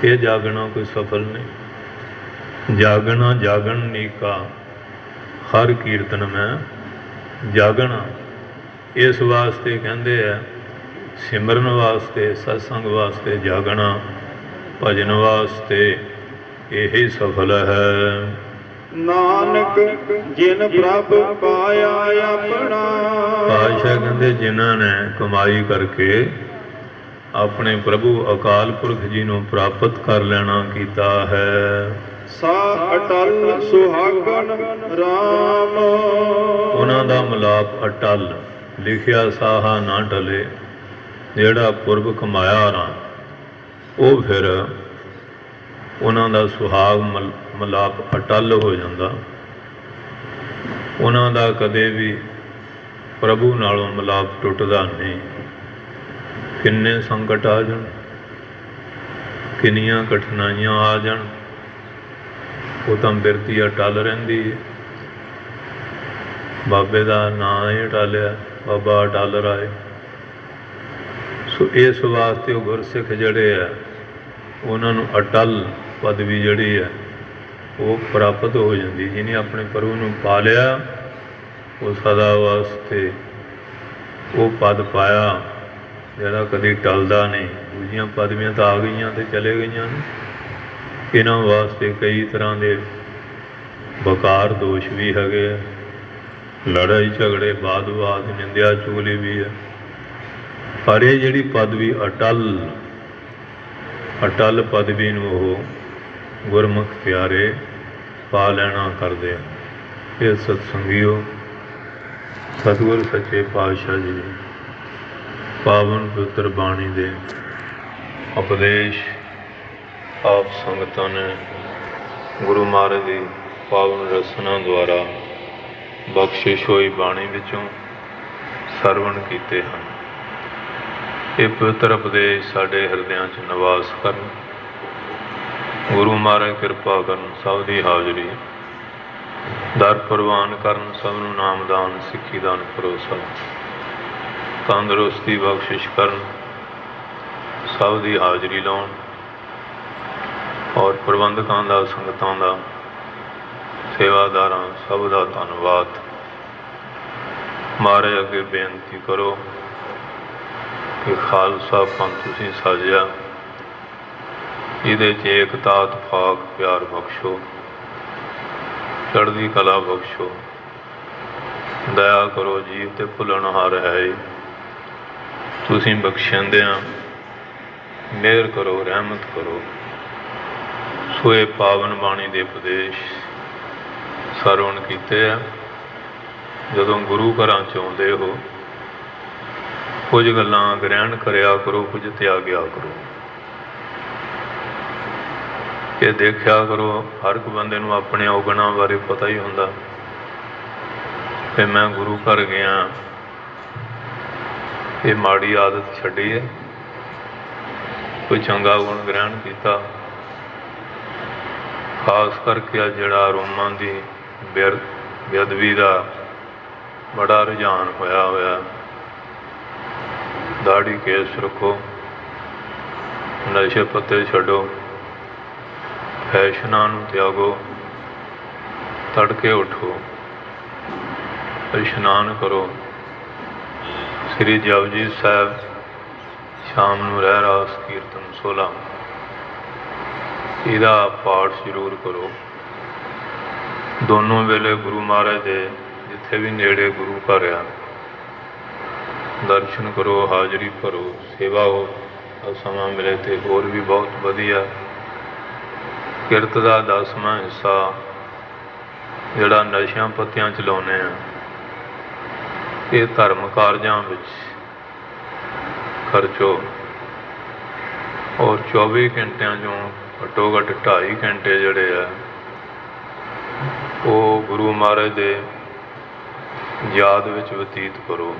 ਇਹ ਜਾਗਣਾ ਕੋਈ ਸਫਲ ਨਹੀਂ। ਜਾਗਣਾ ਜਾਗਣ ਨੀਕਾ, ਹਰ ਕੀਰਤਨ ਮੈਂ ਜਾਗਣਾ। ਇਸ ਵਾਸਤੇ ਕਹਿੰਦੇ ਆ ਸਿਮਰਨ ਵਾਸਤੇ, ਸਤਸੰਗ ਵਾਸਤੇ ਜਾਗਣਾ, ਭਜਨ ਵਾਸਤੇ ਇਹੀ ਸਫਲ ਹੈ। ਨਾਨਕ ਜਿਨ ਪ੍ਰਭ ਪਾਇਆ ਆਪਣਾ, ਪਾਤਸ਼ਾਹ ਕਹਿੰਦੇ ਜਿਨ੍ਹਾਂ ਨੇ ਕਮਾਈ ਕਰਕੇ ਆਪਣੇ ਪ੍ਰਭੂ ਅਕਾਲ ਪੁਰਖ ਜੀ ਨੂੰ ਪ੍ਰਾਪਤ ਕਰ ਲੈਣਾ ਕੀਤਾ ਹੈ। ਸਾ ਅਟਲ ਸੁਹਾਗਨ ਰਾਮ, ਉਹਨਾਂ ਦਾ ਮਿਲਾਪ ਅਟਲ, ਲਿਖਿਆ ਸਾਹਾ ਨਾ ਟਲੇ। ਜਿਹੜਾ ਪੁਰਬ ਕਮਾਇਆ ਨਾ ਉਹ ਫਿਰ ਉਹਨਾਂ ਦਾ ਸੁਹਾਗ ਮਿਲਾਪ ਅਟਲ ਹੋ ਜਾਂਦਾ। ਉਹਨਾਂ ਦਾ ਕਦੇ ਵੀ ਪ੍ਰਭੂ ਨਾਲੋਂ ਮਿਲਾਪ ਟੁੱਟਦਾ ਨਹੀਂ। ਕਿੰਨੇ ਸੰਕਟ ਆ ਜਾਣ, ਕਿੰਨੀਆਂ ਕਠਿਨਾਈਆਂ ਆ ਜਾਣ, ਉਹ ਤਾਂ ਬਿਰਤੀ ਅਟਲ ਰਹਿੰਦੀ ਹੈ। ਬਾਬੇ ਦਾ ਨਾਂ ਹੀ ਅਟਲਿਆ, ਬਾਬਾ ਅਟਲ ਰਾਏ। ਸੋ ਇਸ ਵਾਸਤੇ ਉਹ ਗੁਰਸਿੱਖ ਜਿਹੜੇ ਆ ਉਹਨਾਂ ਨੂੰ ਅਟਲ ਪਦਵੀ ਜਿਹੜੀ ਹੈ ਉਹ ਪ੍ਰਾਪਤ ਹੋ ਜਾਂਦੀ। ਜਿਹਨੇ ਆਪਣੇ ਪ੍ਰਭੂ ਨੂੰ ਪਾ ਲਿਆ ਉਹ ਸਦਾ ਵਾਸਤੇ ਉਹ ਪਦ ਪਾਇਆ ਜਿਹੜਾ ਕਦੀ ਟਲਦਾ ਨਹੀਂ। ਦੂਜੀਆਂ ਪਦਵੀਆਂ ਤਾਂ ਆ ਗਈਆਂ ਅਤੇ ਚਲੇ ਗਈਆਂ ਨੇ। ਇਹਨਾਂ ਵਾਸਤੇ ਕਈ ਤਰ੍ਹਾਂ ਦੇ ਬਕਾਰ ਦੋਸ਼ ਵੀ ਹੈਗੇ ਆ, ਲੜਾਈ ਝਗੜੇ, ਵਾਦ-ਵਿਵਾਦ, ਨਿੰਦਿਆ ਚੁਗਲੀ ਵੀ ਹੈ। ਪਰ ਇਹ ਜਿਹੜੀ ਪਦਵੀ ਅਟਲ ਪਦਵੀ ਨੂੰ ਉਹ ਗੁਰਮੁਖ ਪਿਆਰੇ ਪਾ ਲੈਣਾ ਕਰਦੇ ਆ। ਇਹ ਸਤਸੰਗੀਓ, ਸਤਿਗੁਰ ਸੱਚੇ ਪਾਤਸ਼ਾਹ ਜੀ ਪਾਵਨ ਪਵਿੱਤਰ ਬਾਣੀ ਦੇ ਉਪਦੇਸ਼ ਆਪ ਸੰਗਤਾਂ ਨੇ ਗੁਰੂ ਮਹਾਰਾਜ ਦੀ ਪਾਵਨ ਰਸਨਾ ਦੁਆਰਾ ਬਖਸ਼ਿਸ਼ ਹੋਈ ਬਾਣੀ ਵਿੱਚੋਂ ਸਰਵਣ ਕੀਤੇ ਹਨ। ਇਹ ਪਵਿੱਤਰ ਉਪਦੇਸ਼ ਸਾਡੇ ਹਿਰਦਿਆਂ 'ਚ ਨਿਵਾਸ ਕਰਨ। ਗੁਰੂ ਮਹਾਰਾਜ ਕਿਰਪਾ ਕਰਨ, ਸਭ ਦੀ ਹਾਜ਼ਰੀ ਦਰ ਪ੍ਰਵਾਨ ਕਰਨ, ਸਭ ਨੂੰ ਨਾਮਦਾਨ, ਸਿੱਖੀ ਦਾਨ ਭਰੋਸਾ, ਤੰਦਰੁਸਤੀ ਬਖਸ਼ਿਸ਼ ਕਰਨ, ਸਭ ਦੀ ਹਾਜ਼ਰੀ ਲਾਉਣ। ਔਰ ਪ੍ਰਬੰਧਕਾਂ ਦਾ, ਸੰਗਤਾਂ ਦਾ, ਸੇਵਾਦਾਰਾਂ ਸਭ ਦਾ ਧੰਨਵਾਦ। ਮਹਾਰਾਜ ਅੱਗੇ ਬੇਨਤੀ ਕਰੋ ਕਿ ਖਾਲਸਾ ਪੰਥ ਤੁਸੀਂ ਸਾਜਿਆ, ਇਹਦੇ 'ਚ ਏਕਤਾ, ਇਤਫਾਕ, ਪਿਆਰ ਬਖਸ਼ੋ, ਚੜ੍ਹਦੀ ਕਲਾ ਬਖਸ਼ੋ, ਦਇਆ ਕਰੋ। ਜੀਵ ਤੇ ਭੁੱਲਣਹਾਰ ਹੈ ਤੁਸੀਂ ਬਖਸ਼ਿੰਦਿਆਂ ਮਿਹਰ ਕਰੋ, ਰਹਿਮਤ ਕਰੋ। ਸੋ ਇਹ ਪਾਵਨ ਬਾਣੀ ਦੇ ਉਪਦੇਸ਼ ਸਰਵਣ ਕੀਤੇ ਆ। ਜਦੋਂ ਗੁਰੂ ਘਰਾਂ 'ਚ ਆਉਂਦੇ ਹੋ, ਕੁਝ ਗੱਲਾਂ ਗ੍ਰਹਿਣ ਕਰਿਆ ਕਰੋ, ਕੁਝ ਤਿਆਗਿਆ ਕਰੋ। ਇਹ ਦੇਖਿਆ ਕਰੋ, ਹਰ ਇੱਕ ਬੰਦੇ ਨੂੰ ਆਪਣੇ ਔਗਣਾਂ ਬਾਰੇ ਪਤਾ ਹੀ ਹੁੰਦਾ ਕਿ ਮੈਂ ਗੁਰੂ ਘਰ ਗਿਆ, ਇਹ ਮਾੜੀ ਆਦਤ ਛੱਡੀ ਹੈ, ਕੋਈ ਚੰਗਾ ਗੁਣ ਗ੍ਰਹਿਣ ਕੀਤਾ। ਖਾਸ ਕਰਕੇ ਆ ਜਿਹੜਾ ਰੋਮਾਂ ਦੀ ਬੇਅਦਬੀ ਦਾ ਬੜਾ ਰੁਝਾਨ ਹੋਇਆ, ਦਾੜੀ ਕੇਸ ਰੱਖੋ, ਨਸ਼ੇ ਪੱਤੇ ਛੱਡੋ, ਫੈਸ਼ਨਾਂ ਨੂੰ ਤਿਆਗੋ, ਤੜਕੇ ਉੱਠੋ, ਇਸ਼ਨਾਨ ਕਰੋ, ਸ੍ਰੀ ਜਪਜੀ ਸਾਹਿਬ, ਸ਼ਾਮ ਨੂੰ ਰਹਿਰਾਸ ਕੀਰਤਨ 16 ਇਹਦਾ ਪਾਠ ਜ਼ਰੂਰ ਕਰੋ। ਦੋਨੋਂ ਵੇਲੇ ਗੁਰੂ ਮਹਾਰਾਜ ਦੇ ਜਿੱਥੇ ਵੀ ਨੇੜੇ ਗੁਰੂ ਘਰ ਆ, ਦਰਸ਼ਨ ਕਰੋ, ਹਾਜ਼ਰੀ ਭਰੋ, ਸੇਵਾ ਹੋ। ਸਮਾਂ ਮਿਲੇ ਤੇ ਹੋਰ ਵੀ ਬਹੁਤ ਵਧੀਆ। ਕਿਰਤ ਦਾ 10ਵਾਂ ਹਿੱਸਾ ਜਿਹੜਾ ਨਸ਼ਿਆਂ ਪੱਤਿਆਂ 'ਚ ਲਾਉਂਦੇ ਆ, ਇਹ ਧਰਮ ਕਾਰਜਾਂ ਵਿੱਚ ਖਰਚੋ। ਔਰ 24 ਘੰਟਿਆਂ 'ਚੋਂ ਘੱਟੋ ਘੱਟ 2.5 ਘੰਟੇ ਜਿਹੜੇ ਆ ਉਹ ਗੁਰੂ ਮਹਾਰਾਜ ਦੇ ਯਾਦ ਵਿੱਚ ਬਤੀਤ ਕਰੋ।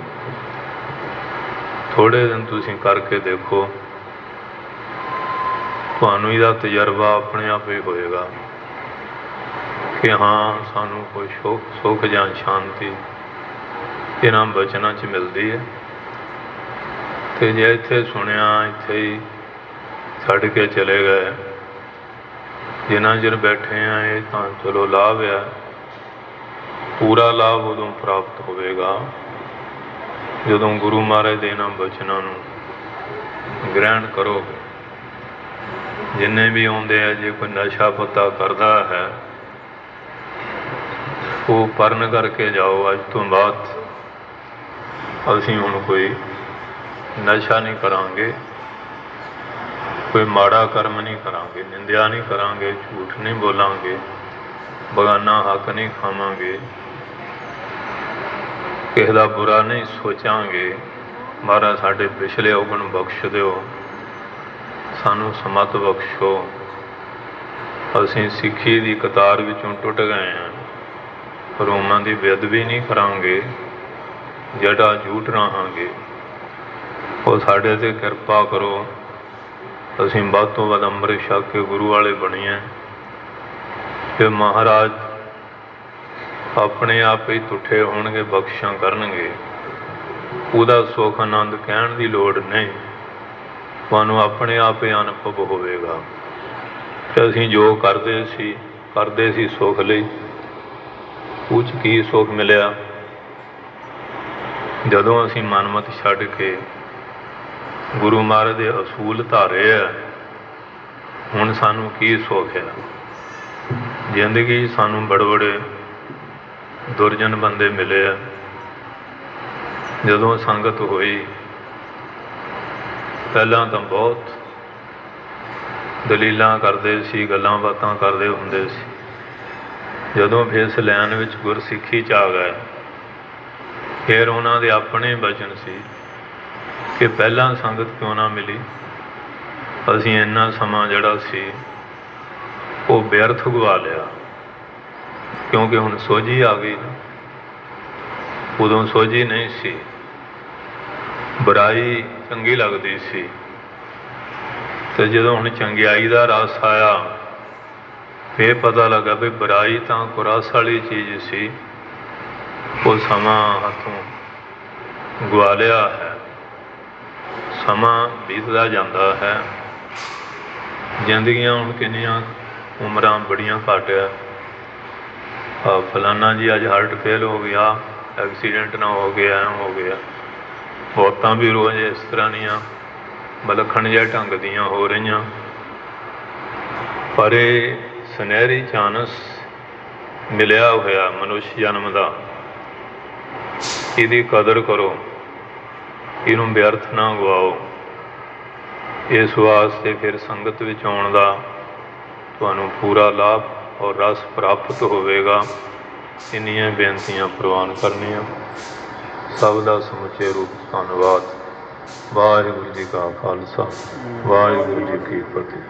ਥੋੜ੍ਹੇ ਦਿਨ ਤੁਸੀਂ ਕਰਕੇ ਦੇਖੋ, ਤੁਹਾਨੂੰ ਇਹਦਾ ਤਜਰਬਾ ਆਪਣੇ ਆਪ ਹੀ ਹੋਏਗਾ ਕਿ ਹਾਂ, ਸਾਨੂੰ ਕੋਈ ਸੁੱਖ ਜਾਂ ਸ਼ਾਂਤੀ ਇਹਨਾਂ ਬਚਨਾਂ 'ਚ ਮਿਲਦੀ ਹੈ। ਅਤੇ ਜੇ ਇੱਥੇ ਸੁਣਿਆ, ਇੱਥੇ ਹੀ ਛੱਡ ਕੇ ਚਲੇ ਗਏ, ਜਿੰਨਾ ਚਿਰ ਬੈਠੇ ਆ, ਇਹ ਤਾਂ ਚਲੋ ਲਾਭ ਆ। ਪੂਰਾ ਲਾਭ ਉਦੋਂ ਪ੍ਰਾਪਤ ਹੋਵੇਗਾ ਜਦੋਂ ਗੁਰੂ ਮਹਾਰਾਜ ਦੇ ਇਹਨਾਂ ਬਚਨਾਂ ਨੂੰ ਗ੍ਰਹਿਣ ਕਰੋਗੇ। ਜਿੰਨੇ ਵੀ ਆਉਂਦੇ ਆ, ਜੇ ਕੋਈ ਨਸ਼ਾ ਪੱਤਾ ਕਰਦਾ ਹੈ, ਉਹ ਪਰਨ ਕਰਕੇ ਜਾਓ, ਅੱਜ ਤੋਂ ਬਾਅਦ ਅਸੀਂ ਹੁਣ ਕੋਈ ਨਸ਼ਾ ਨਹੀਂ ਕਰਾਂਗੇ, ਕੋਈ ਮਾੜਾ ਕਰਮ ਨਹੀਂ ਕਰਾਂਗੇ, ਨਿੰਦਿਆ ਨਹੀਂ ਕਰਾਂਗੇ, ਝੂਠ ਨਹੀਂ ਬੋਲਾਂਗੇ, ਬੇਗਾਨਾ ਹੱਕ ਨਹੀਂ ਖਾਵਾਂਗੇ, ਕਿਸੇ ਦਾ ਬੁਰਾ ਨਹੀਂ ਸੋਚਾਂਗੇ। ਮਹਾਰਾਜ ਸਾਡੇ ਪਿਛਲੇ ਔਗਣ ਬਖਸ਼ ਦਿਓ, ਸਾਨੂੰ ਸਮੱਤ ਬਖਸ਼ੋ। ਅਸੀਂ ਸਿੱਖੀ ਦੀ ਕਤਾਰ ਵਿੱਚੋਂ ਟੁੱਟ ਗਏ ਹਾਂ। ਰੋਮਾਂ ਦੀ ਬੇਅਦਬੀ ਨਹੀਂ ਕਰਾਂਗੇ, ਜਿਹੜਾ ਝੂਠ ਰਹਾਂਗੇ। ਉਹ ਸਾਡੇ 'ਤੇ ਕਿਰਪਾ ਕਰੋ, ਅਸੀਂ ਵੱਧ ਤੋਂ ਵੱਧ ਅੰਮ੍ਰਿਤ ਛਕ ਕੇ ਗੁਰੂ ਵਾਲੇ ਬਣੀਏ। ਫਿਰ ਮਹਾਰਾਜ ਆਪਣੇ ਆਪ ਹੀ ਤੁੱਠੇ ਹੋਣਗੇ, ਬਖਸ਼ਾਂ ਕਰਨਗੇ। ਉਹਦਾ ਸੁੱਖ ਆਨੰਦ ਕਹਿਣ ਦੀ ਲੋੜ ਨਹੀਂ, ਤੁਹਾਨੂੰ ਆਪਣੇ ਆਪ ਹੀ ਅਨੁਭਵ ਹੋਵੇਗਾ ਕਿ ਅਸੀਂ ਜੋ ਕਰਦੇ ਸੀ ਸੁੱਖ ਲਈ, ਉਹ 'ਚ ਕੀ ਸੁੱਖ ਮਿਲਿਆ। ਜਦੋਂ ਅਸੀਂ ਮਨਮਤ ਛੱਡ ਕੇ ਗੁਰੂ ਮਹਾਰਾਜ ਦੇ ਅਸੂਲ ਧਾਰੇ ਆ, ਹੁਣ ਸਾਨੂੰ ਕੀ ਸੁੱਖ ਹੈ। ਜ਼ਿੰਦਗੀ ਸਾਨੂੰ ਬੜੇ ਦੁਰਜਨ ਬੰਦੇ ਮਿਲੇ ਆ। ਜਦੋਂ ਸੰਗਤ ਹੋਈ, ਪਹਿਲਾਂ ਤਾਂ ਬਹੁਤ ਦਲੀਲਾਂ ਕਰਦੇ ਸੀ, ਗੱਲਾਂ ਬਾਤਾਂ ਕਰਦੇ ਹੁੰਦੇ ਸੀ। ਜਦੋਂ ਫਿਰ ਇਸ ਲਾਈਨ ਵਿੱਚ ਗੁਰਸਿੱਖੀ 'ਚ ਆ ਗਏ, ਫਿਰ ਉਹਨਾਂ ਦੇ ਆਪਣੇ ਬਚਨ ਸੀ ਕਿ ਪਹਿਲਾਂ ਸੰਗਤ ਕਿਉਂ ਨਾ ਮਿਲੀ, ਅਸੀਂ ਇੰਨਾ ਸਮਾਂ ਜਿਹੜਾ ਸੀ ਉਹ ਵਿਅਰਥ ਗਵਾ ਲਿਆ, ਕਿਉਂਕਿ ਹੁਣ ਸੋਝੀ ਆ ਗਈ। ਉਦੋਂ ਸੋਝੀ ਨਹੀਂ ਸੀ, ਬੁਰਾਈ ਚੰਗੀ ਲੱਗਦੀ ਸੀ, ਅਤੇ ਜਦੋਂ ਹੁਣ ਚੰਗਿਆਈ ਦਾ ਰਸ ਆਇਆ, ਫਿਰ ਪਤਾ ਲੱਗਾ ਵੀ ਬੁਰਾਈ ਤਾਂ ਕੁਰਸ ਵਾਲੀ ਚੀਜ਼ ਸੀ, ਉਹ ਸਮਾਂ ਹੱਥੋਂ ਗਵਾ ਲਿਆ ਹੈ। ਸਮਾਂ ਬੀਤਦਾ ਜਾਂਦਾ ਹੈ। ਜ਼ਿੰਦਗੀਆਂ ਹੁਣ ਕਿੰਨੀਆਂ ਉਮਰਾਂ ਬੜੀਆਂ ਘੱਟ ਆ। ਫਲਾਨਾ ਜੀ ਅੱਜ ਹਾਰਟ ਫੇਲ ਹੋ ਗਿਆ, ਐਕਸੀਡੈਂਟ ਨਾ ਹੋ ਗਿਆ, ਐਂ ਹੋ ਗਿਆ। ਮੌਤਾਂ ਵੀ ਰੋਜ਼ ਇਸ ਤਰ੍ਹਾਂ ਦੀਆਂ ਵਿਲੱਖਣ ਜਿਹੇ ਢੰਗ ਦੀਆਂ ਹੋ ਰਹੀਆਂ। ਪਰ ਇਹ ਸੁਨਹਿਰੀ ਚਾਨਸ ਮਿਲਿਆ ਹੋਇਆ ਮਨੁੱਖ ਜਨਮ ਦਾ, ਇਹਦੀ ਕਦਰ ਕਰੋ। ਇਹਨੂੰ ਵਿਅਰਥ ਨਾ ਗਵਾਓ। ਇਸ ਵਾਸਤੇ ਫਿਰ ਸੰਗਤ ਵਿੱਚ ਆਉਣ ਦਾ ਤੁਹਾਨੂੰ ਪੂਰਾ ਲਾਭ ਔਰ ਰਸ ਪ੍ਰਾਪਤ ਹੋਵੇਗਾ। ਇੰਨੀਆਂ ਬੇਨਤੀਆਂ ਪ੍ਰਵਾਨ ਕਰਨੀਆਂ। ਸਭ ਦਾ ਸਮੁੱਚੇ ਰੂਪ ਧੰਨਵਾਦ। ਵਾਹਿਗੁਰੂ ਜੀ ਕਾ ਖਾਲਸਾ, ਵਾਹਿਗੁਰੂ ਜੀ ਕੀ ਫਤਿਹ।